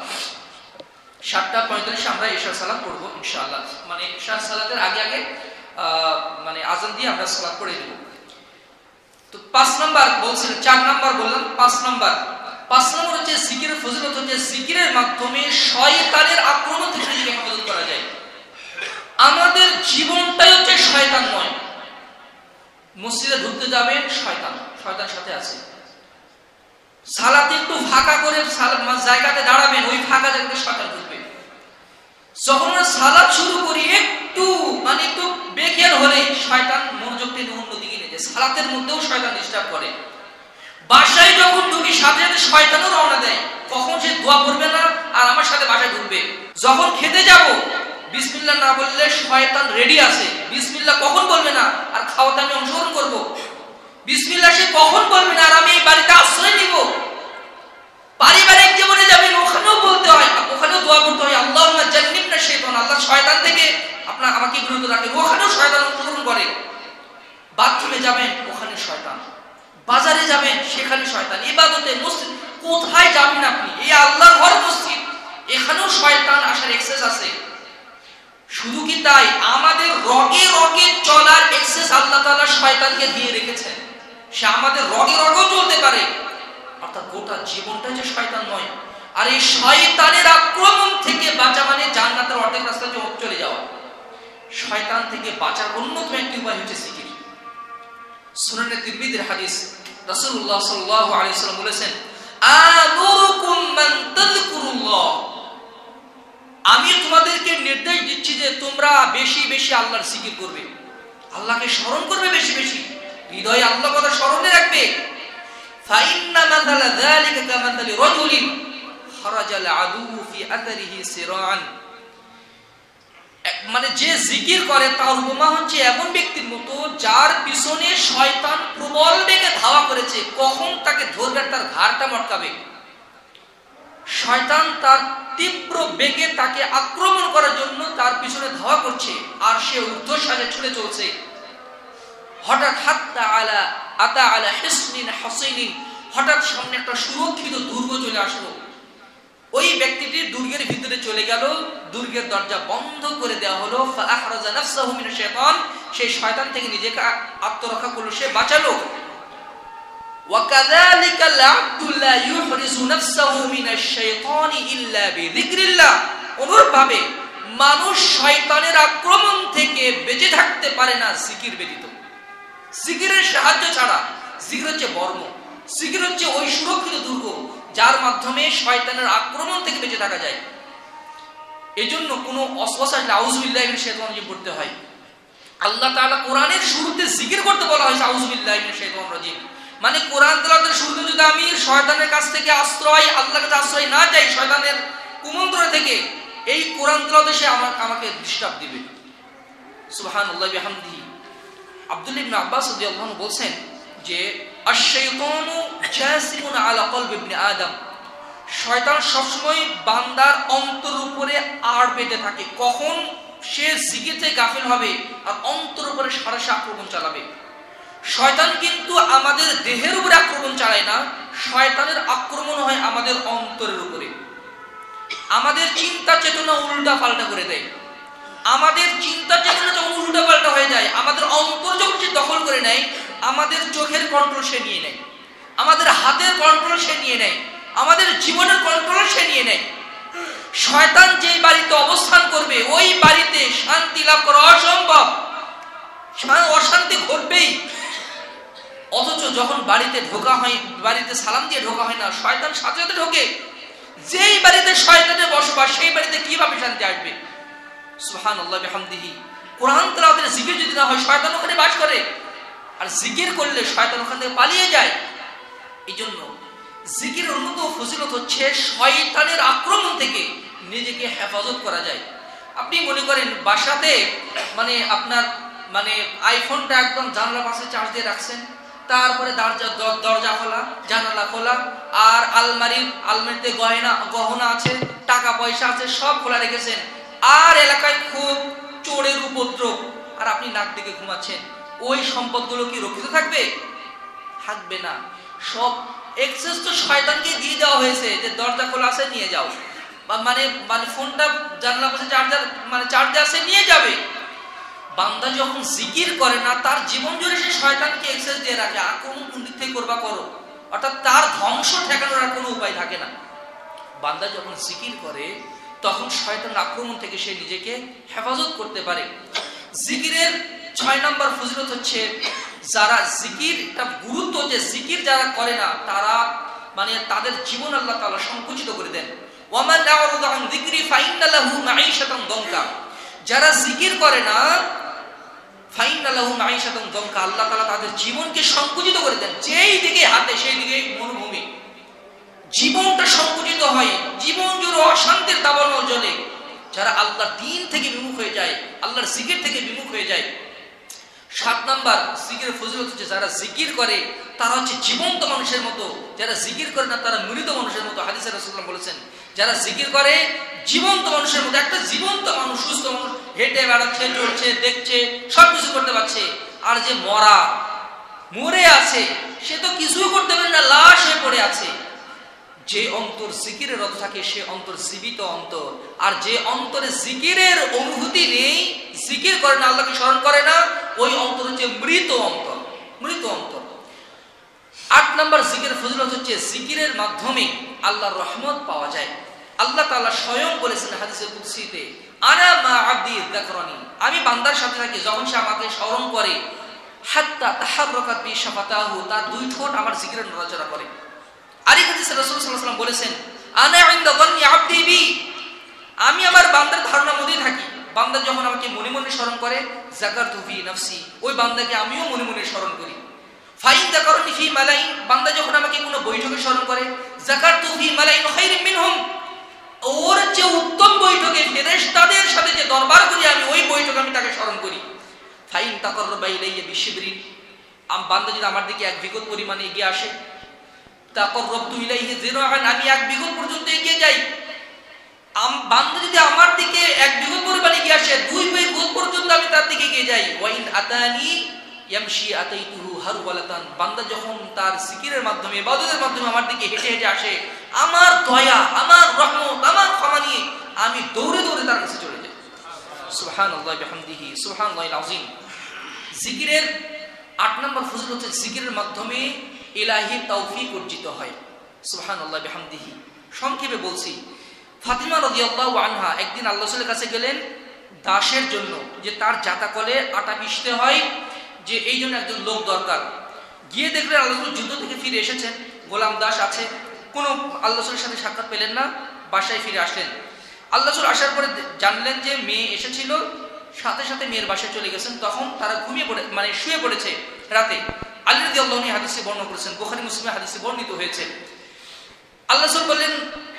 7:45 আমরা এশার সালাত পড়বো ইনশাআল্লাহ, মানে এশার সালাতের আগে আগে মানে আযান দিয়ে আমরা সালাত পড়ে দেব। তো 5 নাম্বার বলছিলাম, 4 নাম্বার বললাম, 5 নাম্বার হচ্ছে জিকিরের ফজিলত হচ্ছে জিকিরের মাধ্যমে শয়তানের আক্রমণ থেকে নিজেকে হেফাজত করা যায়। আমাদের জীবনটাই হচ্ছে শয়তানময়। মসজিদে ঢুকতে যাবেন, শয়তান সাথে আছে। সালাতে একটু ফাঁকা করে জায়গাতে দাঁড়াবেন, ওই ফাঁকা জায়গাতে শয়তান ঢুকবে। যখন আমরা সালাত শুরু করি একটু একটু বেখেয়াল হলে শয়তান মনোযোগ টেনে অন্যদিকে নিয়ে যায়। সালাতের মধ্যেও শয়তান ডিস্টার্ব করে। বাসায় যখন ঢুকি সাথে সাথে শয়তানও রওনা দেয়, কখন সে দোয়া করবে না আর আমার সাথে বাসায় ঢুকবে। যখন খেতে যাব, বিসমিল্লাহ না বললে শয়তান রেডি আছে, বিসমিল্লাহ কখন বলবে না আর খাওয়াতে আমি অংশগ্রহণ করব। বিসমিল্লাহ সে কখন বলবে না আর আমি এই বাড়িতে আশ্রয় নিব। পারিবারিক জীবনে যাবেন, ওখানেও বলতে হয়, ওখানেও দোয়া করতে হয় আল্লাহুম্মা জান্নিবনা শাইতান, আল্লাহ শয়তান থেকে আমাকে বিরত রাখেন, ওখানেও শয়তান অংশগ্রহণ করে। বাথরুমে যাবেন, ওখানে শয়তান। বাজারে যাবেন, সেখানে শয়তান। ইবাদতে মসজিদ, কোথায় যাবেন আপনি, এই আল্লাহর ঘর মসজিদ, এখানেও শয়তান আসার এক্সেস আছে। শুধু কি তাই, আমাদের রগে রগে চলার এক্সেস আল্লাহ তাআলা শয়তানকে দিয়ে রেখেছেন। সে আমাদের রগে রগেও চলতে পারে, অর্থাৎ গোটা জীবনটা যে শয়তান নয়। আর এই শয়তানের আক্রমণ থেকে বাঁচা মানে জান্নাতের অর্ধেক রাস্তা চলে যাওয়া। শয়তান থেকে বাঁচার অন্যতম একটি উপায় হচ্ছে জিকির। সুনানে তিরমিজির হাদিস, রাসূলুল্লাহ সাল্লাল্লাহু আলাইহি ওয়াসাল্লাম বলেছেন, আমুরুকুম মান তাযকুরুল্লাহ, আমি তোমাদেরকে নির্দেশ দিচ্ছি যে তোমরা বেশি বেশি আল্লাহর জিকির করবে, আল্লাহকে স্মরণ করবে বেশি বেশি, হৃদয়ে আল্লাহর কথা স্মরণে রাখবে। ফাইন্না মাসালা যালিকা কামাসালি রাজুলিন খারাজাল আদু ফি আতারিহি সিরান, মানে যে জিকির করে তার উপমা হচ্ছে এমন ব্যক্তির মতো যার পিছনে শয়তান প্রবল বেগে ধাওয়া করেছে, কখন তাকে ধরবে, তার ঘাড়টা মটকাবে। শয়তান তার তীব্র বেগে তাকে আক্রমণ করার জন্য তার পিছনে ধাওয়া করছে, আর সে ঊর্ধ্বশ্বাসে ছুটে চলছে। হঠাৎ আতা আলা হিসনিন হাসিনিন, হঠাৎ সামনে একটা সুরক্ষিত দুর্গ চলে আসলো। ওই ব্যক্তিটি দুর্গের ভিতরে চলে গেল, দুর্গের দরজা বন্ধ করে দেওয়া হলো। ফাআখরাজা নাফসাহু মিনাশ শাইতান, সেই শয়তান থেকে নিজেকে আত্মরক্ষা করলো, সে বাঁচালো। ওয়াকাযালিকা আল-আবদু লা ইউহরিজু নাফসাহু মিনাশ শাইতানি ইল্লা বিযিকরিল্লাহ, অনুরূপভাবে মানুষ শয়তানের আক্রমণ থেকে বেঁচে থাকতে পারে না জিকির ব্যতীত। জিকিরের সাহায্য ছাড়া, জিকির হচ্ছে বর্ম, জিকির হচ্ছে ওই সুরক্ষিত দুর্গ যার মাধ্যমে শয়তানের আক্রমণ থেকে বেঁচে থাকা যায়। এজন্য কোনো ওয়াসওয়াসা আসলে আউযু বিল্লাহি মিনাশ শাইতানির রাজিম পড়তে হয়। আল্লাহ তাআলা কোরআনের শুরুতে জিকির করতে বলা হয়েছে আউযু বিল্লাহি মিনাশ শাইতানির রাজিম, মানে কোরআন তেলাওয়াতের শুরুতে যদি আমি শয়তানের কাছ থেকে আশ্রয়, আল্লাহর কাছে আশ্রয় না চাই, শয়তানের কুমন্ত্রণা থেকে, এই কোরআন তেলাওয়াতে সে আমাকে ডিস্টার্ব দিবে। সুবহানাল্লাহি বিহামদিহি। আব্দুল্লাহ ইবনে আব্বাস রাদিয়াল্লাহু আনহু বলেন যে আশ-শাইতানু জাসিমুন আলা কলবি ইবনে আদম, শয়তান সবসময় বান্দার অন্তর উপরে আড় পেতে থাকে, কখন সে জিকির থেকে গাফিল হবে আর অন্তর উপরে সারাসা আক্রমণ চালাবে। শয়তান কিন্তু আমাদের দেহের উপরে আক্রমণ চালায় না, শয়তানের আক্রমণ হয় আমাদের অন্তরের উপরে। আমাদের চিন্তা চেতনা উল্টা পাল্টা করে দেয়। আমাদের চিন্তা চেতনা যখন উল্টা পাল্টা হয়ে যায়, আমাদের অন্তর যখন সে দখল করে নেয়, আমাদের চোখের কন্ট্রোল সে নিয়ে নেয়, আমাদের হাতের কন্ট্রোল সে নিয়ে নেয়, আমাদের জীবনের কন্ট্রোল সে নিয়ে নেয়। শয়তান যেই বাড়িতে অবস্থান করবে ওই বাড়িতে শান্তি লাভ করা অসম্ভব, অশান্তি ঘটবেই। অথচ যখন বাড়িতে ঢোকা হয়, বাড়িতে সালাম দিয়ে ঢোকা হয় না, শয়তান সাথে সাথে ঢোকে। যেই বাড়িতে শয়তানের বসবাস সেই বাড়িতে কিভাবে শান্তি আসবে? সুবহানাল্লাহ বিহামদিহি। কোরআন তেলাওয়াতের জিকির যদি না হয়, শয়তান ওখানে বাস করে, আর জিকির করলে শয়তান ওখান থেকে পালিয়ে যায়। এই জন্য জিকিরের অন্যতম ফজিলত হচ্ছে শয়তানের আক্রমণ থেকে নিজেকে হেফাজত করা যায়। আপনি মনে করেন বাসাতে আপনার আইফোনটা একদম জানালার পাশে চার্জ দিয়ে রাখছেন, তারপরে দরজা খোলা, জানালা খোলা, আর আলমারিতে গহনা আছে, টাকা পয়সা আছে, সব খোলা রেখেছেন, আর এলাকায় খুব চোরের উপদ্রব, আর আপনি নাক ডেকে ঘুমাচ্ছেন। ওই সম্পদগুলো কি রক্ষিত থাকবে? থাকবে না। সব এক্সেস তো শয়তানকে দিয়ে দেওয়া হয়েছে যে দরজা খোলা আছে নিয়ে যাও, ফোনটা জানলা পাশে চার্জ আছে নিয়ে যাবে। বান্দা যখন জিকির করে না, তার জীবন জুড়ে সে শয়তানকে এক্সেস দিয়ে রাখে, আক্রমণ কোন দিক থেকে করবা করো, অর্থাৎ তার ধ্বংস ঠেকানোর আর কোনো উপায় থাকে না। বান্দা যখন জিকির করে তখন শয়তান আক্রমণ থেকে সে নিজেকে হেফাজত করতে পারে। জিকিরের 6 নম্বর ফজিলত হচ্ছে যারা জিকিরটা গুরুত্ব, যে জিকির যারা করে না তারা তাদের জীবন আল্লাহ তাআলা সংকুচিত করে দেন। ওয়ামান আ'রাদা আন যিকরি ফাইন্না লাহু মাঈশাতান দনকা। যারা জিকির করে না, ফাইন্না লাহু মাঈশাতান দনকা, আল্লাহ তাআলা তাদের জীবনকে সংকুচিত করে দেন। যেই দিকে হাতে সেই দিকে মরুভূমি, জীবনটা সংকুচিত হয়, জীবন জুড়ে অশান্তির দাবানল জ্বলে। যারা আল্লাহর দ্বীন থেকে বিমুখ হয়ে যায়, আল্লাহর জিকির থেকে বিমুখ হয়ে যায়। 7 নম্বর জিকিরের ফজিলত হচ্ছে যারা জিকির করে তারা হচ্ছে জীবন্ত মানুষের মতো, যারা জিকির করে না তারা মৃত মানুষের মতো। হাদিসে রাসূলুল্লাহ বলেছেন, যারা জিকির করে জীবন্ত মানুষের মতো। একটা জীবন্ত মানুষ, সুস্থ মানুষ, হেঁটে বেড়াচ্ছে, চলছে, দেখছে, সবকিছু করতে পারছে। আর যে মরে আছে সে তো কিছুই করতে পারে না, লাশ হয়ে পড়ে আছে। যে অন্তর জিকিরের রত থাকে সে অন্তর জীবিত অন্তর, আর যে অন্তরে জিকিরের অনুভূতি নেই, জিকির করে না, আল্লাহকে স্মরণ করে না, ওই অন্তর হচ্ছে মৃত অন্তর, মৃত অন্তর। 8 নম্বর জিকিরের ফজিলত হচ্ছে জিকিরের মাধ্যমে আল্লাহর রহমত পাওয়া যায়। আল্লাহ তাআলা স্বয়ং বলেছেন হাদিসে কুদসিতে, আনা মা আবদি যাকরানি, আমি বান্দার সাথে থাকি যখন সে আমাকে স্মরণ করে, হাত্তা তাহাররাকাত বি শাফাতাহু, তার 2 ঠোঁট আমার জিকিরের নড়াচড়া করে। আরেক হাদিসে রাসূল সাল্লাল্লাহু আলাইহি ওয়াসাল্লাম বলেছেন, আনা ইনদা যান্নি আবদি বি, আমি আমার বান্দার ধারণার মধ্যেই থাকি। বান্দা যখন আমাকে মনে মনে স্মরণ করে, যাকারতু ফি নাফসি, ওই বান্দাকে আমিও মনে মনে স্মরণ করি। ফাইন যাকারনি ফি মালাইন, বান্দা যখন আমাকে কোনো বৈঠকে স্মরণ করে, যাকারতু ফি মালাইন খায়রিন মিনহুম, ওর যে উত্তম বৈঠকে ফেরেশতাদের সাথে যে দরবার করি আমি, ওই বৈঠকে আমি তাকে স্মরণ করি। ফাইন তাকাররাবা ইলাইয়া বিশিবরিন, বান্দা যদি আমার দিকে 1 বিঘত পরিমাণে এগিয়ে আসে, তাকাররাবতু ইলাইহি যিরাআন, আমি 1 বিঘত পর্যন্ত এগিয়ে যাই। বান্দা যদি আমার দিকে 1 বিঘত পরিমাণে এগিয়ে আসে, 2 বিঘত পর্যন্ত আমি তার দিকে এগিয়ে যাই। ওয়াইন আতানি ইয়ামশি আতাইতুহু হারওয়ালাতান, বান্দা যখন তার জিকিরের মাধ্যমে, ইবাদতের মাধ্যমে আমার দিকে হেঁটে হেঁটে আসে, আমার দয়া, আমার রহমত, আমার ক্ষমা নিয়ে আমি দৌড়ে দৌড়ে তার কাছে চলে যাই। সুবহানাল্লাহি বিহামদিহি, সুবহানাল্লাহিল আযীম। জিকিরের 8 নম্বর ফজিলত হচ্ছে জিকিরের মাধ্যমে ইলাহি তৌফিক অর্জিত হয়। সুবহানাল্লাহি বিহামদিহি। সংক্ষেপে বলছি, ফাতিমা রাদিয়াল্লাহু আনহা একদিন আল্লাহ রাসূলের কাছে গেলেন দাসের জন্য, যে তার জাতাকলে আটা পিষতে হয়, যে এই জন্য একজন লোক দরকার। গিয়ে দেখলেন আল্লাহ রাসূল যুদ্ধ থেকে ফিরে এসেছেন, গোলাম দাস আছে, কোনো আল্লাহ রাসূলের সাথে সাক্ষাৎ পেলেন না, বাসায় ফিরে আসলেন। আল্লাহ রাসূল আসার পরে জানলেন যে মেয়ে এসেছিল, সাথে সাথে মেয়ের বাসায় চলে গেছেন। তখন তারা শুয়ে পড়েছে রাতে। আলী রাদিয়াল্লাহু আনহু হাদিসে বর্ণনা করেছেন, বুখারী মুসলিমে হাদিসে বর্ণিত হয়েছে। আল্লাহ রাসূল বললেন,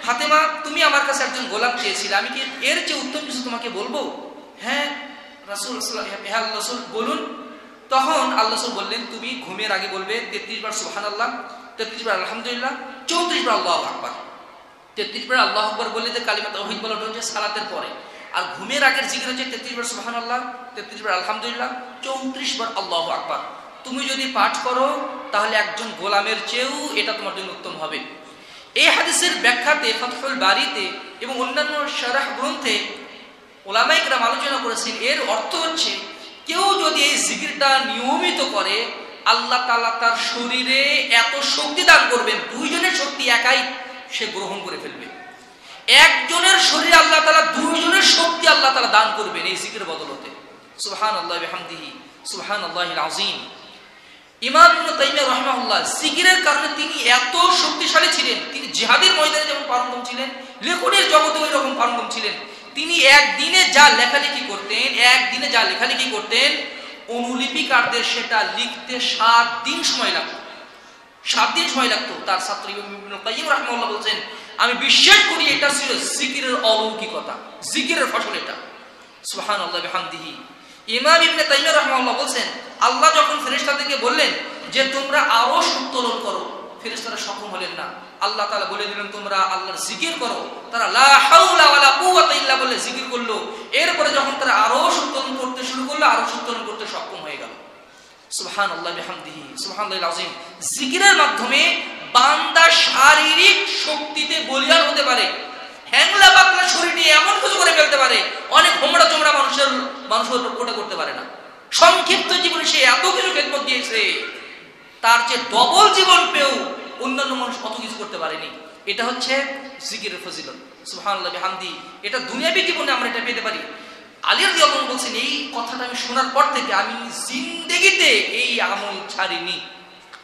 ফাতেমা তুমি আমার কাছে একজন গোলাম চেয়েছিলে, আমি কি এর চেয়ে উত্তম কিছু তোমাকে বলবো? হ্যাঁ রাসূল বলুন। তখন আল্লাহ রাসূল বললেন, তুমি ঘুমের আগে বলবে 33 বার সুবহানাল্লাহ, 33 বার আলহামদুলিল্লাহ, 34 বার আল্লাহু আকবার। 33 বার আল্লাহু আকবার বলে যে কালিমা তাওহীদ বলা হচ্ছে সালাতের পরে। আর ঘুমের আগের জিকির হচ্ছে 33 বার সুবহানাল্লাহ, 33 বার আলহামদুলিল্লাহ, 34 বার আল্লাহু আকবার। তুমি যদি পাঠ করো তাহলে একজন গোলামের চেয়েও এটা তোমার জন্য উত্তম হবে। এই হাদিসের ব্যাখ্যাতে ফাতহুল বারীতে এবং অন্যান্য শারহ গ্রন্থে উলামায়ে কেরাম আলোচনা করেছেন, এর অর্থ হচ্ছে কেউ যদি এই জিকিরটা নিয়মিত করে আল্লাহ তাআলা তার শরীরে এত শক্তি দান করবেন, দুইজনের শক্তি একাই সে গ্রহণ করে ফেলবে। একজনের শরীরে আল্লাহ তাআলা দুইজনের শক্তি আল্লাহ তাআলা দান করবেন এই জিকিরের বদলতে। সুবহানাল্লাহি ওয়া বিহামদিহি সুবহানাল্লাহিল আযীম। ইমাম ইবনে তাইমিয়া রাহিমাহুল্লাহ জিকিরের কারণে তিনি এত শক্তিশালী ছিলেন, তিনি জিহাদের ময়দানে যেমন পারঙ্গম ছিলেন, লেখনের জগতে ওই রকম পারঙ্গম ছিলেন। তিনি একদিনে যা লেখালেখি করতেন অনুলিপিকারদের সেটা লিখতে 7 দিন সময় লাগতো। 7 দিন সময় লাগতো। তার ছাত্র ইবনে কাইয়্যিম রাহিমাহুল্লাহ বলেন, আমি বিশ্বাস করি এটা ছিল জিকিরের অলৌকিকতা, জিকিরের ফসল এটা। সুবহানাল্লাহি বিহামদিহি। ইমাম ইবনে তাইমিয়া রাহিমাহুল্লাহ বলেন, আল্লাহ যখন ফেরেশতাদেরকে বললেন যে তোমরা আরশ উত্তোলন করো, ফেরেশতারা সক্ষম হলেন না। আল্লাহ তাআলা বলে দিলেন তোমরা আল্লাহর জিকির করো। তারা লা হাওলা ওয়ালা কুওয়াতা ইল্লা বলে জিকির করলো। এরপরে যখন তারা আরশ উত্তোলন করতে শুরু করলো, আরশ উত্তোলন করতে সক্ষম হয়ে গেল। সুবহানাল্লাহি বিহামদিহি সুবহানাল্লাহিল আযীম। জিকিরের মাধ্যমে বান্দা শারীরিক শক্তিতে বলিয়ান হতে পারে, হ্যাংলা পাতলা শরীর নিয়ে এমন কিছু করে ফেলতে পারে অনেক হোমড়া চোমড়া মানুষের ওটা করতে পারে না। সংক্ষিপ্ত জীবনে সে এত কিছু খেদমত দিয়েছে, তার চেয়ে ডবল জীবন পেয়েও অন্যান্য মানুষ কত কিছু করতে পারেনি। এটা হচ্ছে জিকিরের ফজিলত। সুবহানাল্লাহি বিহামদিহি। এটা দুনিয়াবী জীবনে আমরা এটা পেতে পারি। আলী রাদিয়াল্লাহু আনহু বলছেন, এই কথাটা আমি শোনার পর থেকে আমি জিন্দেগিতে এই আমল ছাড়িনি।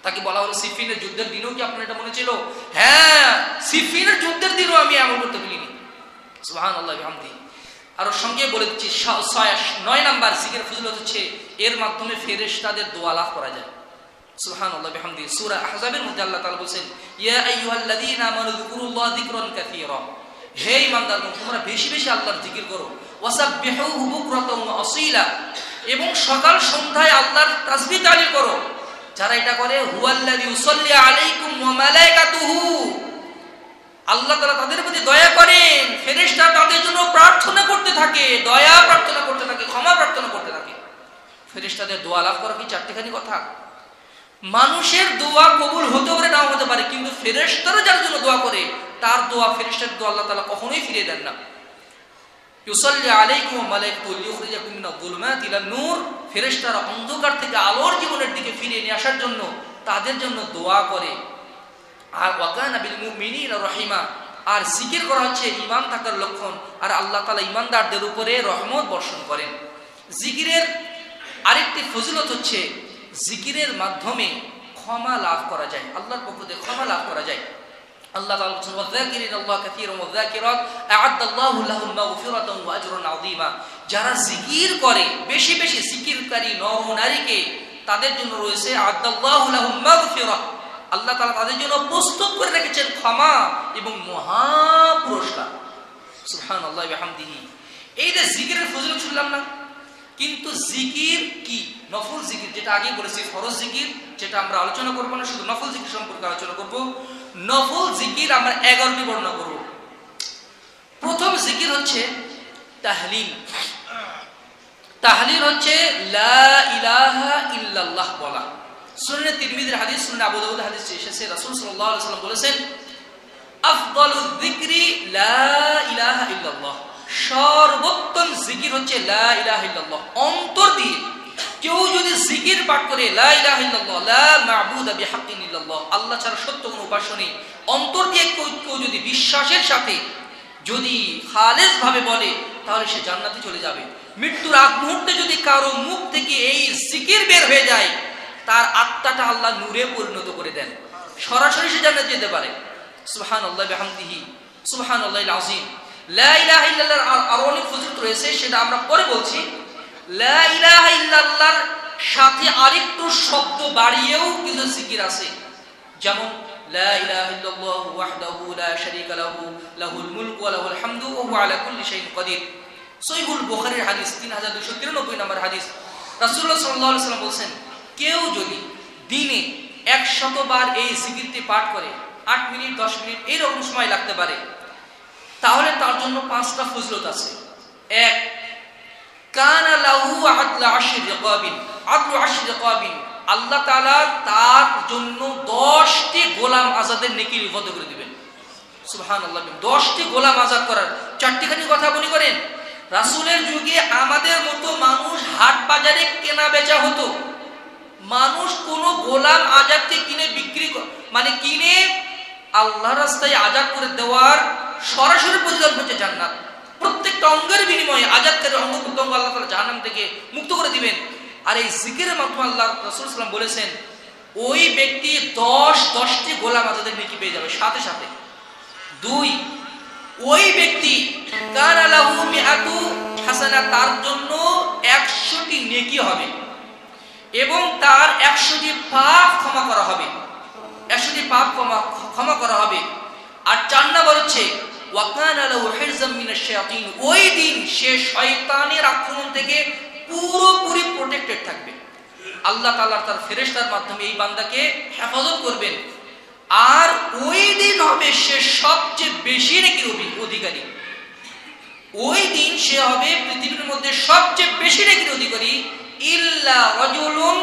তাকে বলা হলো সিফিনের যুদ্ধের দিনও কি আপনার এটা মনে ছিল? হ্যাঁ, সিফিনের যুদ্ধের দিনও আমি আমল করতে পারিনি। সুবহানাল্লাহি বিহামদিহি। আর সঙ্গে বলে দিচ্ছি 9 নাম্বার জিকির ফজিলত হচ্ছে এর মাধ্যমে ফেরেশতাদের দোয়া লাভ করা যায়। সুবহানাল্লাহি বিহামদিহি। সূরা আহজাবের মধ্যে আল্লাহ তাআলা বলেন, ইয়া আইয়ুহাল্লাযীনা আমানু যিকুরুল্লাহ যিকরান কাসীরা। হে ঈমানদারগণ, তোমরা বেশি বেশি আল্লাহর জিকির করো। ওয়াসাব্বিহুহু বুকরাতাও ওয়া আসীলা। এবং সকাল সন্ধ্যায় আল্লাহর তাসবিহ তাহলিল করো। যারা এটা করে, হুয়াল্লাযী ইউসাল্লি আলাইকুম ওয়া মালাইকাতুহু। আল্লাহ তাআলা তাদের প্রতি দয়া করেন, ফেরেশতারা তাদের জন্য প্রার্থনা করতে থাকে, দয়া প্রার্থনা করতে থাকে, ক্ষমা প্রার্থনা করতে থাকে। ফেরেশতাদের দোয়া লাভ করা কি চারটিখানি কথা? মানুষের দোয়া কবুল হতে পারে নাও হতে পারে, কিন্তু ফেরেশতারা যার জন্য দোয়া করে তার দোয়া, ফেরেশতার দোয়া আল্লাহ তাআলা কখনোই ফিরিয়ে দেন না। ইউসাল্লি আলাইকুম ওয়া মালাইকাতুহু লিইখরিজাকুম মিনাজ যুলুমাতি ইলান নূর। ফেরেশতারা অন্ধকার থেকে আলোর জীবনের দিকে ফিরিয়ে নিয়ে আসার জন্য তাদের জন্য দোয়া করে। আর ওয়া কানা বিল মুমিনিনা রহিমা। আর জিকির করা হচ্ছে ঈমান থাকার লক্ষণ, আর আল্লাহ তাআলা ঈমানদারদের উপরে রহমত বর্ষণ করেন। জিকিরের আরেকটি ফজিলত হচ্ছে জিকিরের মাধ্যমে ক্ষমা লাভ করা যায়, আল্লাহর পক্ষ থেকে ক্ষমা লাভ করা যায়। আল্লাহ তাআলা বলেন, ওয়াযাকিরিনাল্লাহ কাসীরান ওয়া যাকিরাত আ'আদাল্লাহু লাহুম মাগফিরাতান ওয়া আজরান আযীমা। যারা জিকির করে, বেশি বেশি জিকিরকারী নর নারীকে, তাদের জন্য রয়েছে আ'আদাল্লাহু লাহুম মাগফিরাত। আল্লাহ তাআলা তাদের জন্য প্রস্তুত করে রেখেছেন ক্ষমা এবং মহা পুরস্কার। সুবহানাল্লাহি ওয়া বিহামদিহি। এই যে জিকিরের ফজিলত শুনলাম না, কিন্তু জিকির কি? নফল জিকির, যেটা আগে বলেছি ফরজ জিকির, যেটা আমরা আলোচনা করব না, শুধু নফল জিকির সম্পর্কে আলোচনা করব। নফল জিকির আমরা 11টি বর্ণনা করব। প্রথম জিকির হচ্ছে তাহলিল। তাহলিল হচ্ছে লা ইলাহা ইল্লাল্লাহ বলা। সুনানে তিরমিজির হাদিস, সুনানে আবু দাউদের হাদিস এসেছে, রাসূল সাল্লাল্লাহু আলাইহি ওয়াসাল্লাম বলেছেন, আফদালুয যিকরি লা ইলাহা ইল্লাল্লাহ। সর্বোত্তম জিকির হচ্ছে লা ইলাহা ইল্লাল্লাহ। অন্তর দিয়ে কেউ যদি জিকির পাঠ করে লা ইলাহা ইল্লাল্লাহ, লা মা'বুদা বিহাক্কিন ইল্লাল্লাহ, আল্লাহ ছাড়া সত্য কোনো উপাস্য নেই, অন্তর দিয়ে কেউ যদি বিশ্বাসের সাথে যদি খালেস ভাবে বলে, তাহলে সে জান্নাতে চলে যাবে। মৃত্যুর আগ মুহূর্তে যদি কারো মুখ থেকে এই জিকির বের হয়ে যায়, তার আত্মাটা আল্লাহ নূরে পরিণত করে দেন, সরাসরি সে জান্নাতে যেতে পারে। সুবহানাল্লাহি বিহামদিহি সুবহানাল্লাহিল আযীম। লা ইলাহা ইল্লাল্লাহর আরো অনেক ফজিলত রয়েছে, সেটা আমরা পরে বলছি। লা ইলাহা ইল্লাল্লাহর সাথে আরেকটু শব্দ বাড়িয়েও কিছু জিকির আছে, যেমন লা ইলাহা ইল্লাল্লাহু ওয়াহদাহু লা শারীকা লাহু লাহুল মুলকু ওয়া লাহুল হামদু ওয়া হুয়া আলা কুল্লি শাইইন কাদির। সহিহুল বুখারীর হাদিস 3293 নম্বর হাদিস। রাসূলুল্লাহ সাল্লাল্লাহু আলাইহি ওয়াসাল্লাম বলেন, কেউ যদি দিনে 100 বার এই জিকিরটি পাঠ করে, 8 মিনিট 10 মিনিট এরকম সময় লাগতে পারে, তাহলে তার জন্য 5টা ফজিলত আছে। 1, কানা লাহু আদলু আশরি রিকাবিন, আল্লাহ তাআলা তার জন্য 10টি গোলাম আজাদের নেকি লিপিবদ্ধ করে দিবেন। সুবহানাল্লাহ। 10টি গোলাম আজাদ করার 4টিখানি কথা মনে করেন। রাসূলের যুগে আমাদের মতো মানুষ হাট বাজারে কেনা বেচা হতো। মানুষ কোন গোলাম আজাদকে কিনে বিক্রি মানে কিনে আল্লাহর রাস্তায় আজাদ করে দেওয়ার সরাসরি প্রতিদান হচ্ছে জান্নাত। প্রত্যেকটা অঙ্গের বিনিময়ে আজাদকারী অঙ্গ প্রত্যঙ্গ আল্লাহ তাআলা জাহান্নাম থেকে মুক্ত করে দিবেন। আর এই জিকিরের মাধ্যমে আল্লাহ রাসূল সাল্লাল্লাহু আলাইহি ওয়াসাল্লাম বলেছেন ওই ব্যক্তি 10টি গোলাম আজাদের নেকি পেয়ে যাবে সাথে সাথে। 2, ওই ব্যক্তি কানা লাহু মিআতু হাসানাত, তার জন্য 100টি নেকি হবে এবং তার 100টি পাপ ক্ষমা করা হবে, 100টি পাপ ক্ষমা করা হবে। আর 4 নম্বর হচ্ছে ওয়া কানা লাহু হিরজাম মিনাশ শায়াতিন, ওই দিন সে শয়তানের আক্রমণ থেকে পুরোপুরি প্রোটেক্টেড থাকবে। আল্লাহ তাআলা তার ফেরেশতার মাধ্যমে এই বান্দাকে হেফাজত করবেন। আর ওই দিন হবে সে সবচেয়ে বেশি নেকির অধিকারী। ওই দিন সে হবে পৃথিবীর মধ্যে সবচেয়ে বেশি নেকির অধিকারী, ইল্লা রাজুলুন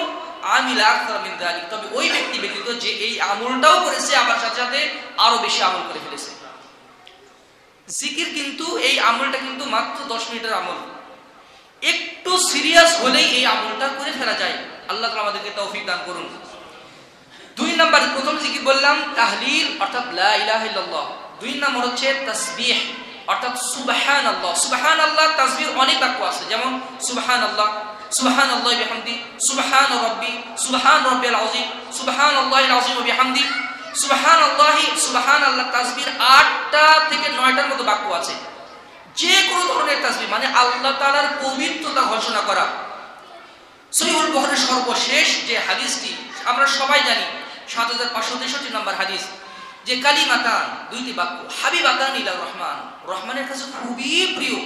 আমিলা আকসার মিন যালিক, তবে ওই ব্যক্তি ব্যতীত যে এই আমলটাও করেছে আবার সাথে সাথে আরো বেশি আমল করে ফেলেছে। জিকির কিন্তু এই আমলটা কিন্তু মাত্র 10 মিনিটের আমল। একটু সিরিয়াস হলেই এই আমলটা করে ফেলা যায়। আল্লাহ তাআলা আমাদেরকে তৌফিক দান করুন। 2 নাম্বার, প্রথম জিকির বললাম তাহলিল অর্থাৎ লা ইলাহা ইল্লাল্লাহ। 2 নাম্বার হচ্ছে তাসবিহ অর্থাৎ সুবহানাল্লাহ। সুবহানাল্লাহ তাসবিহ অনেক বাক্য আছে, যেমন সুবহানাল্লাহ, সুবহানাল্লাহি বিহামদি, সুবহান রাব্বি, সুবহান রাব্বিল আযীম, সুবহানাল্লাহিল আযীম ওয়া বিহামদি, সুবহানাল্লাহি, সুবহানাল্লাহ তাসবিহ 8টা থেকে 9টার মতো বাক্য আছে। যে কোনো ধরনের তাসবিহ মানে আল্লাহ তাআলার পবিত্রতা ঘোষণা করা। সহিহুল বুখারীর সর্বশেষ যে হাদিসটি আমরা সবাই জানি 7563 নম্বর হাদিস, যে কালিমাতান, 2টি বাক্য, হাবিবাতান ইলা রহমান, রহমানের কাছে খুবই প্রিয়,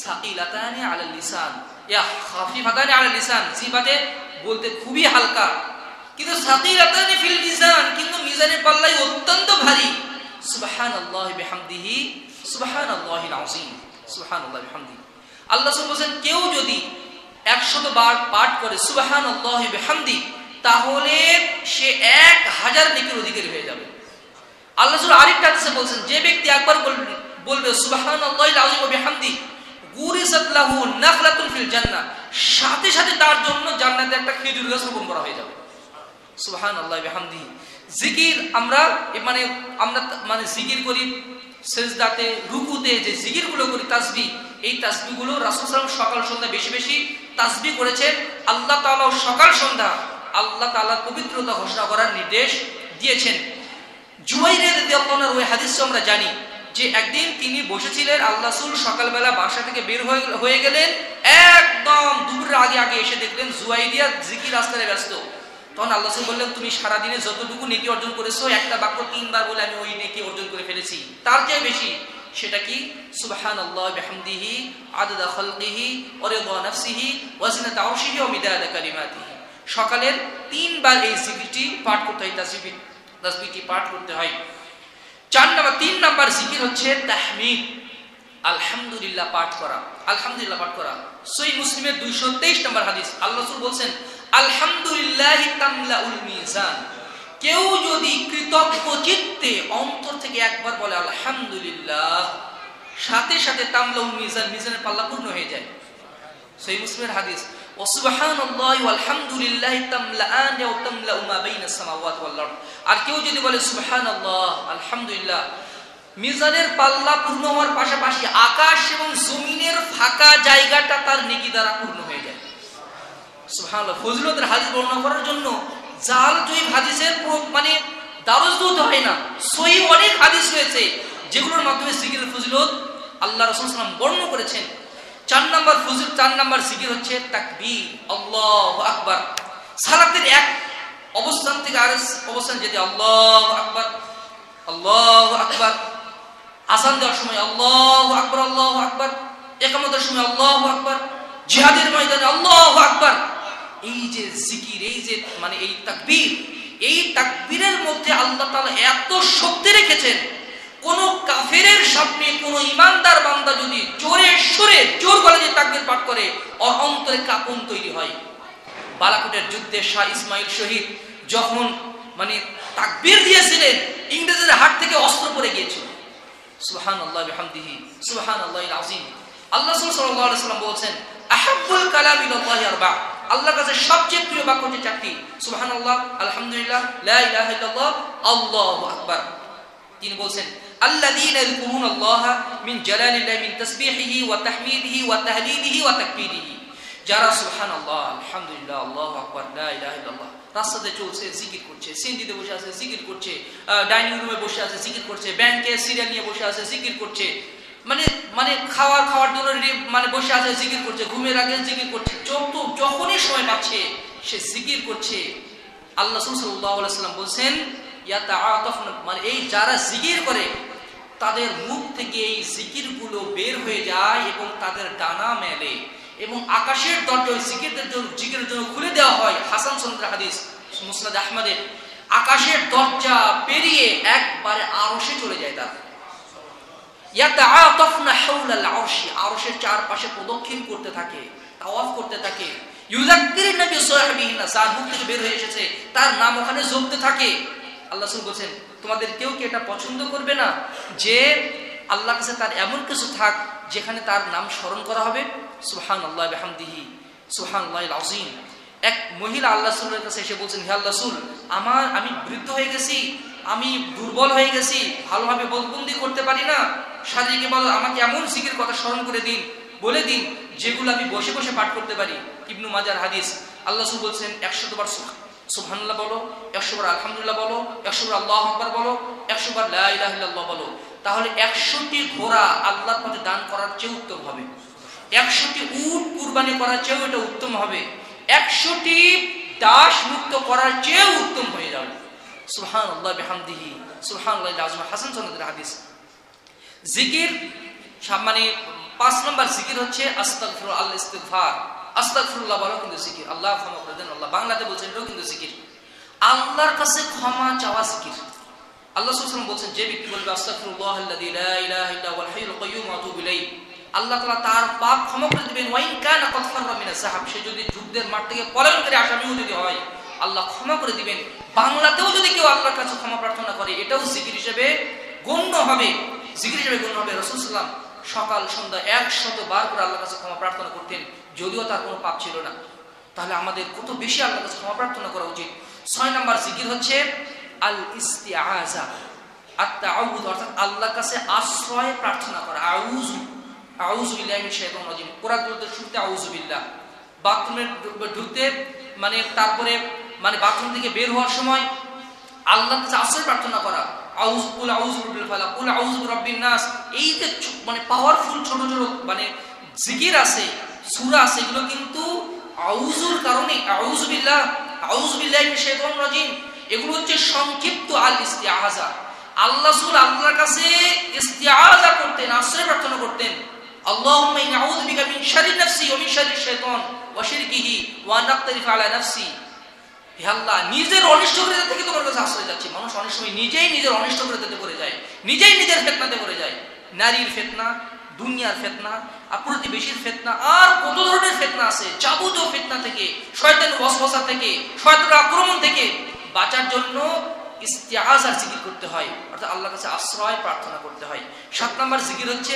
সাকিলাতানি আলাল লিসান, ইয়া খাফিফাতানি আলাল লিসান, জিহ্বাতে বলতে খুবই হালকা, কিন্তু সাকিলাতানি ফিল মিজান, কিন্তু মিজানের পাল্লায় অত্যন্ত ভারী। সুবহানাল্লাহি বিহামদিহি, সুবহানাল্লাহিল আযীম, সুবহানাল্লাহি বিহামদিহি। আল্লাহ সুবহানাহু ওয়া তাআলা কেউ যদি 100 বার পাঠ করে সুবহানাল্লাহি বিহামদি, তাহলে সে 1000 নেকির অধিকারী হয়ে যাবে। আল্লাহ সুবহানাহু আরেকটা হাদিসে বলেন যে ব্যক্তি একবার বলবে সুবহানাল্লাহিল আযীম ওয়া বিহামদি, গুরিসাত লাহু নাখলাতুন ফিল জান্নাহ, সাথে সাথে তার জন্য জান্নাতে একটা খেজুর গাছ রোপণ করা হয়ে যাবে। সুবহানাল্লাহি বিহামদি। জিকির আমরা মানে জিকির করি সিজদাতে, রুকুতে, যে জিকিরগুলো করি তাসবিহ, এই তাসবিহগুলো রাসূল সাল্লাল্লাহু আলাইহি ওয়াসাল্লাম সকাল সন্ধ্যা বেশি বেশি তাসবিহ করেছেন। আল্লাহ তাআলা সকাল সন্ধ্যা আল্লাহ তাআলার পবিত্রতা ঘোষণা করার নির্দেশ দিয়েছেন। জুবাইর রাদিয়াল্লাহু আনহু ওই হাদিসে আমরা জানি যে একদিন তিনি বসেছিলেন, আল্লাহ রাসূল সকালবেলা বাসা থেকে বের হয়ে গেলেন, একদম দুপুরের আগে এসে দেখলেন জুবাইরিয়া জিকির আজকারে ব্যস্ত। তখন আল্লাহ রাসূল বললেন, তুমি সারাদিনে যতটুকু নেকি অর্জন করেছো, একটা বাক্য 3 বার বলে আমি ওই নেকি অর্জন করে ফেলেছি, তার চেয়ে বেশি। সেটা কি? সুবহানাল্লাহি বিহামদিহি আদাদা খালকিহি ওয়া রিদা নাফসিহি ওয়া জিনাতা আরশিহি ওয়া মিদাদা কালিমাতিহি। সকালের 3 বার এই জিকিরটি পাঠ করতে হয়, তাসবিহটি পাঠ করতে হয়। 3 নাম্বার জিকির হচ্ছে তাহমিদ, আলহামদুলিল্লাহ পাঠ করা। আলহামদুলিল্লাহ পাঠ করা সহিহ মুসলিমের 223 নম্বর হাদিস, আল্লাহ রাসূল বলেন আলহামদুলিল্লাহি তামলাউল মিজান, কেউ যদি কৃতজ্ঞ চিত্তে অন্তর থেকে একবার বলে আলহামদুলিল্লাহ, সাথে সাথে তামলাউল মিজান, মিজানের পাল্লা পূর্ণ হয়ে যায়। সহিহ মুসলিমের হাদিস, ওয়া সুবহানাল্লাহি ওয়াল হামদুলিল্লাহি তামলাআন ওয়া তামলাউ মা বাইনাস সামাওয়াতি ওয়াল আরদ, আর কেউ যদি বলে সুবহানাল্লাহ আলহামদুলিল্লাহ, মিজানের পাল্লা পূর্ণ হওয়ার পাশাপাশি আকাশ এবং জমিনের ফাঁকা জায়গাটা তার নেকি দ্বারা পূর্ণ হয়ে যায়। সুবহানাল্লাহ। ফজিলতের হাদিস বর্ণনা করার জন্য জাল জয়ী হাদিসের মানে দ্বারস্থ হতে হয় না, সহিহ অনেক হাদিস রয়েছে যেগুলোর মাধ্যমে জিকিরের ফজিলত আল্লাহ রাসূল সাল্লাল্লাহু আলাইহি ওয়াসাল্লাম বর্ণনা করেছেন। 4 নাম্বার জিকির হচ্ছে তাকবীর, আল্লাহু আকবার। সালাতের এক অবস্থান থেকে আরেক অবস্থান যেতে আল্লাহু আকবার, আল্লাহু আকবার। আযান দেওয়ার সময় আল্লাহু আকবার, আল্লাহু আকবার। ইকামতের সময় আল্লাহু আকবার। জিহাদের ময়দানে আল্লাহু আকবার। এই যে জিকির, এই যে মানে এই তাকবীরের মধ্যে আল্লাহ তাআলা এত শক্তি রেখেছেন, কোন কাফেরের সামনে কোন ইমানদার বান্দা যদি জোরে সুরে জোর গলায় যে তাকবীর পাঠ করে, ওর অন্তরে কাঁপন তৈরি হয়। বালাকোটের যুদ্ধে শাহ ইসমাইল শহীদ যখন মানে তাকবীর দিয়েছিলেন, ইংরেজের হাত থেকে অস্ত্র পড়ে গিয়েছিল। সুবহানাল্লাহি ওয়া বিহামদিহি সুবহানাল্লাহিল আযীম। আল্লাহ সাল্লাল্লাহু আলাইহি ওয়াসাল্লাম বলেছেন, আহাব্বুল কালামি ইলাল্লাহি আরবা, আল্লাহর কাছে সবচেয়ে প্রিয় বাক্য হচ্ছে চারটি, সুবহানাল্লাহ, আলহামদুলিল্লাহ, লা ইলাহা ইল্লাল্লাহ, আল্লাহু আকবার। তিনি বলেন, আল্লাযীনা ইয়াযকুরুনাল্লাহা মিন জালালিল্লাহি মিন তাসবিহিহি ওয়া তাহমিদিহি ওয়া তাহলিলিহি ওয়া তাকবীরিহি, যারা সুবহানাল্লাহ, আলহামদুলিল্লাহ, আল্লাহু আকবার, লা ইলাহা ইল্লাল্লাহ রাস্তাতে চলছে জিকির করছে, সিন্দিতে বসে আছে জিকির করছে, ডাইনিং রুমে বসে আছে জিকির করছে, ব্যাংকে সিরিয়াল নিয়ে বসে আছে জিকির করছে, মানে খাওয়ার জন্য মানে বসে আছে জিকির করছে, ঘুমের আগে জিকির করছে, যখনই সময় পাচ্ছে সে জিকির করছে। আল্লাহ রাসূল সাল্লাল্লাহু আলাইহি ওয়াসাল্লাম বলেন, ইয়াতাআতাফনা, মানে এই যারা জিকির করে তাদের মুখ থেকে এই জিকিরগুলো বের হয়ে যায় এবং তাদের ডানা মেলে এবং আকাশের দরজা ওই জিকিরের জন্য খুলে দেওয়া হয়। হাসান সনদের হাদিস, মুসনাদ আহমদের। আকাশের দরজা পেরিয়ে একবারে আরশে চলে যায় তারা। ইয়াতাআতাফনা হাওলাল আরশি, আরশের চারপাশে প্রদক্ষিণ করতে থাকে, তাওয়াফ করতে থাকে। ইউযাক্কিরুন নবী সাহাবীহি, যার মুখ থেকে বের হয়ে এসেছে তার নাম ওখানে জপতে থাকে। আল্লাহ রাসূল বলেন, তোমাদের কেউ কি এটা পছন্দ করবে না যে আল্লাহর কাছে তার এমন কিছু থাক যেখানে তার নাম স্মরণ করা হবে? সুবহানাল্লাহি ওয়া বিহামদিহি সুবহানাল্লাহিল আযীম। এক মহিলা আল্লাহ রাসূলের কাছে এসে বলেন, হে আল্লাহ রাসূল, আমি বৃদ্ধ হয়ে গেছি, আমি দুর্বল হয়ে গেছি, ভালোভাবে বলবন্দি করতে পারি না, শারীরিক ইবাদত আমাকে এমন জিকির কথা স্মরণ করে দিন, বলে দিন যেগুলো আমি বসে বসে পাঠ করতে পারি। ইবনু মাজার হাদিস। আল্লাহ রাসূল বলেন, 100 বার সুবহানাল্লাহ বলো, 100 বার আলহামদুলিল্লাহ বলো, 100 বার আল্লাহু আকবার বলো, 100 বার লা ইলাহা ইল্লাল্লাহ বলো। তাহলে 100টি ঘোড়া আল্লাহর পথে দান করার চেয়ে উত্তম হবে, 100টি উট কুরবানি করার চেয়েও এটা উত্তম হবে, 100টি দাস মুক্ত করার চেয়েও উত্তম হয়ে যাবে। সুবহানাল্লাহি বিহামদিহি সুবহানাল্লাহিল আযীম। হাসান সনদের হাদিস। জিকির মানে 5 নম্বর জিকির হচ্ছে আস্তাগফিরুল্লাহ, আল ইস্তিগফার। আস্তাগফিরুল্লাহ বলো কিন্তু জিকির, আল্লাহ ক্ষমা করে দেন আল্লাহ, বাংলাতে বলছেন এটাও কিন্তু জিকির। আল্লাহর কাছে ক্ষমা চাওয়া জিকির। আল্লাহ সাল্লাল্লাহু আলাইহি ওয়াসাল্লাম বলেন, যে ব্যক্তি বলবে আস্তাগফিরুল্লাহাল্লাযী লা ইলাহা ইল্লা হুয়াল হাইয়ুল কাইয়্যুম ওয়া আতুবু ইলাইহি, আল্লাহ তাআলা তার পাপ ক্ষমা করে দিবেন। ওয়া ইন কানা ক্বাদ ফাররা মিনাজ যাহাব, সে যদি যুদ্ধের মাঠ থেকে পলায়নকারী আসামিও যদি হয়, আল্লাহ ক্ষমা করে দিবেন। বাংলাতেও যদি কেউ আল্লাহর কাছে ক্ষমা প্রার্থনা করে, এটাও জিকির হিসেবে গণ্য হবে, জিকির হিসেবে গণ্য হবে। রাসূল সাল্লাল্লাহু আলাইহি ওয়াসাল্লাম সকাল সন্ধ্যা 100 বার করে আল্লাহর কাছে ক্ষমা প্রার্থনা করতেন, যদিও তার কোনো পাপ ছিল না। তাহলে আমাদের কত বেশি আল্লাহর কাছে ক্ষমা প্রার্থনা করা উচিত। 6 নম্বর জিকির হচ্ছে আল ইস্তিআযা, আত-তাআউযু, অর্থাৎ আল্লাহর কাছে আশ্রয় প্রার্থনা করা। আউযু বিল্লাহি মিনাশ শাইতানির রাজীম। কোরআন গ্রন্থের শুরুতে আউযু বিল্লাহ, বাথরুমে ঢুকতে মানে তারপরে মানে বাথরুম থেকে বের হওয়ার সময় আল্লাহর কাছে আশ্রয় প্রার্থনা করা। কুল আউযু বিল ফালাক, কুল আউযু বিরাব্বিন নাস। এই যে মানে পাওয়ারফুল ছোট ছোট মানে জিকির আছে, সূরা আছে, এগুলো কিন্তু আউযুর কারণে, আউযু বিল্লাহি মিনাশ শাইতানির রাজীম, এগুলো হচ্ছে সংক্ষিপ্ত আল ইস্তিআযা। আল্লাহ রাসূল আল্লাহর কাছে ইস্তিআযা করতেন, আশ্রয় প্রার্থনা করতেন। আল্লাহুম্মা ইন্নী আউযু বিকা মিন শাররি নাফসি ওয়া মিন শাররি শাইতান ওয়া শিরকিহি ওয়া আন আক্তারিফ আলা নাফসি। হে আল্লাহ, নিজের অনিষ্টকৃত থেকে তোমার কাছে আশ্রয় যাচ্ছি। মানুষ অনেক সময় নিজেই নিজের অনিষ্টকৃততে পড়ে যায়, নিজেই নিজের ফিতনাতে পড়ে যায়। নারীর ফিতনা, দুনিয়ার ফিতনা, প্রতিবেশীর ফিতনা, আর কত ধরনের ফিতনা আছে। যাবতীয় ফিতনা থেকে, শয়তানের ওয়াসওয়াসা থেকে, শয়তানের আক্রমণ থেকে বাঁচার জন্য ইস্তিআযার জিকির করতে হয়, অর্থাৎ আল্লাহর কাছে আশ্রয় প্রার্থনা করতে হয়। 7 নম্বর জিকির হচ্ছে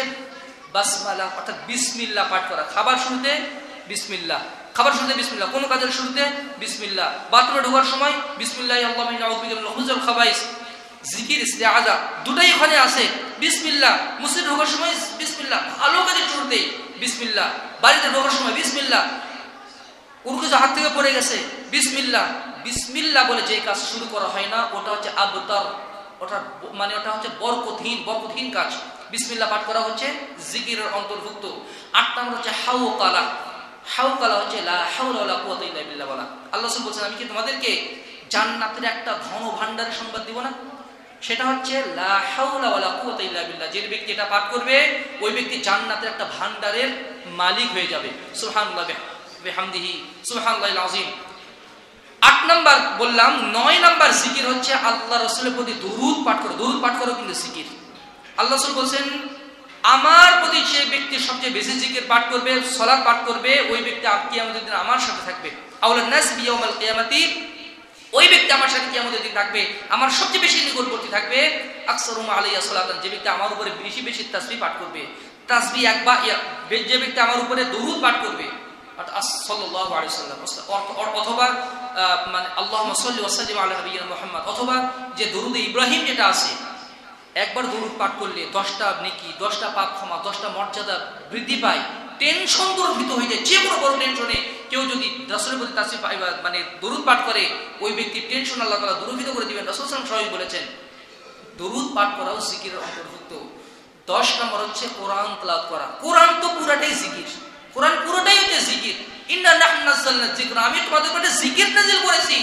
বাসমালা, অর্থাৎ বিসমিল্লাহ পাঠ করা। খাবার শুরুতে বিসমিল্লাহ, খাবার শুরুতে বিসমিল্লাহ, কোন কাজের শুরুতে বিসমিল্লাহ, বাথরুমে ঢোকার সময় বিসমিল্লাহি আল্লাহুম্মা ইন্নী আউযু বিকা মিনাল খুবুসি ওয়াল খাবাইস। জিকির ইস্তিআযা দুটাই ওখানে আছে। বিসমিল্লাহ, মসজিদে ঢোকার সময় বিসমিল্লাহ, ভালো কাজের শুরুতে বিসমিল্লাহ, বাড়িতে ঢোকার সময় বিসমিল্লাহ, কোন কিছু হাত থেকে পড়ে গেছে বিসমিল্লাহ। বিসমিল্লাহ বলে যে কাজ শুরু করা হয় না ওটা হচ্ছে আবতার, ওটা হচ্ছে বরকতহীন কাজ। বিসমিল্লাহ পাঠ করা হচ্ছে জিকিরের অন্তর্ভুক্ত। 8 নম্বর হচ্ছে হাওকালা। হাওকালা হচ্ছে লা হাওলা ওয়ালা কুওয়াতা ইল্লা বিল্লাহ বলা। আল্লাহ রাসূল বলেছেন, আমি কি তোমাদেরকে জান্নাতের একটা ধন ভান্ডারের সংবাদ দিব না? সেটা হচ্ছে লা হাওলা ওয়ালা কুওয়াতা ইল্লা বিল্লাহ। যে ব্যক্তি এটা পাঠ করবে ওই ব্যক্তি জান্নাতের একটা ভান্ডারের মালিক হয়ে যাবে। সুবহানাল্লাহ বিহামদিহি সুবহানাল্লাহিল আযীম। 8 নম্বর বললাম। 9 নম্বর জিকির হচ্ছে আল্লাহ রাসূলের প্রতি দরুদ পাঠ করো। দরুদ পাঠ করো কিন্তু জিকির। আল্লাহ রাসূল বলেন আমার প্রতি যে ব্যক্তি সবচেয়ে বেশি জিকির পাঠ করবে, সালাত পাঠ করবে, ওই ব্যক্তি কিয়ামতের দিন আমার সাথে থাকবে। আউলান নাস বিয়াউমাল কিয়ামাতি, ওই ব্যক্তি আমার সাথে কিয়ামতের দিন থাকবে, আমার সবচেয়ে বেশি নিকটবর্তী থাকবে। আকসারুম আলাইয়া সালাতান, যে ব্যক্তি আমার উপরে বেশি বেশি তাসবিহ পাঠ করবে। তাসবিহ একবার, যে ব্যক্তি আমার উপরে দরুদ পাঠ করবে সাল্লাল্লাহু আলাইহি ওয়াসাল্লাম, অথবা মানে আল্লাহুম্মা সাল্লি ওয়া সাল্লিম আলা নাবিয়িনা মুহাম্মদ, অথবা যে দরুদ ইব্রাহিম যেটা আছে, একবার দরুদ পাঠ করলে 10টা নেকি, 10টা পাপ ক্ষমা, 10টা মর্যাদা বৃদ্ধি পায়। টেনশন দূরীভূত হয়ে যায়। যে কোনো বড় টেনশনে কেউ যদি রাসূলের প্রতি তাসবিহ মানে দরুদ পাঠ করে, ওই ব্যক্তির টেনশন আল্লাহ তাআলা দূরীভূত করে দিবেন। রাসূল সাল্লাল্লাহু আলাইহি ওয়াসাল্লাম বলেছেন দরুদ পাঠ করাও জিকিরের অন্তর্ভুক্ত। 10 নম্বর হচ্ছে কোরআন তেলাওয়াত করা। কোরআন তো পুরোটাই জিকির, কোরআন পুরোটাই হচ্ছে জিকির। ইন্না নাহনু নাযালনা যিকরা, আমি তোমাদের উপরে জিকির নাযিল করেছি।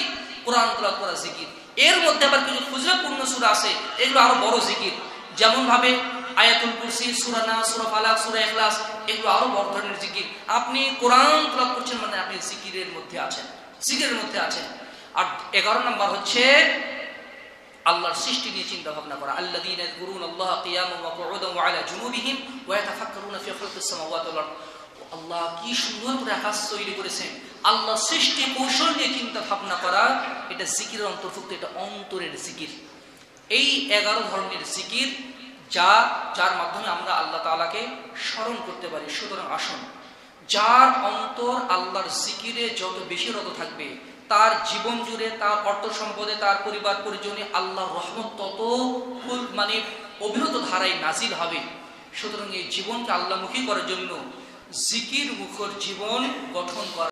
কোরআন তেলাওয়াত করা জিকির। এর মধ্যে আবার কিছু ফজিলতপূর্ণ সূরা আছে, এগুলো আরো বড় জিকির। যেমন ভাবে আয়াতুল কুরসি, সূরা নাস, সূরা ফালাক, সূরা ইখলাস, এগুলো আরো বড় ধরনের জিকির। আপনি কোরআন তেলাওয়াত করছেন মানে আপনি জিকিরের মধ্যে আছেন, জিকিরের মধ্যে আছেন। আর 11 নম্বর হচ্ছে আল্লাহর সৃষ্টি নিয়ে চিন্তা ভাবনা করা। আল্লাযীনা ইয়াযকুরুনাল্লাহা কিয়ামান ওয়া কুউদান ওয়া আলা জুনুবিহিম ওয়া ইয়াতাফাক্কারুনা ফি খালকিস সামাওয়াতি ওয়াল আরদ। আল্লাহ কি সুন্দর করে আকাশ তৈরি করেছেন, আল্লাহ সৃষ্টি কৌশল নিয়ে চিন্তা ভাবনা করা, এটা জিকিরের অন্তর্ভুক্ত, এটা অন্তরের জিকির। এই 11 ধরনের জিকির যার মাধ্যমে আমরা আল্লাহ তাআলাকে স্মরণ করতে পারি। সুতরাং আসুন, যার অন্তর আল্লাহর জিকিরে যত বেশি রত থাকবে, তার জীবন জুড়ে, তার অর্থ সম্পদে, তার পরিবার পরিজনে আল্লাহর রহমত তত মানে অবিরত ধারায় নাজিল হবে। সুতরাং এই জীবনকে আল্লাহমুখী করার জন্য জিকির মুখর জীবন গঠন করা।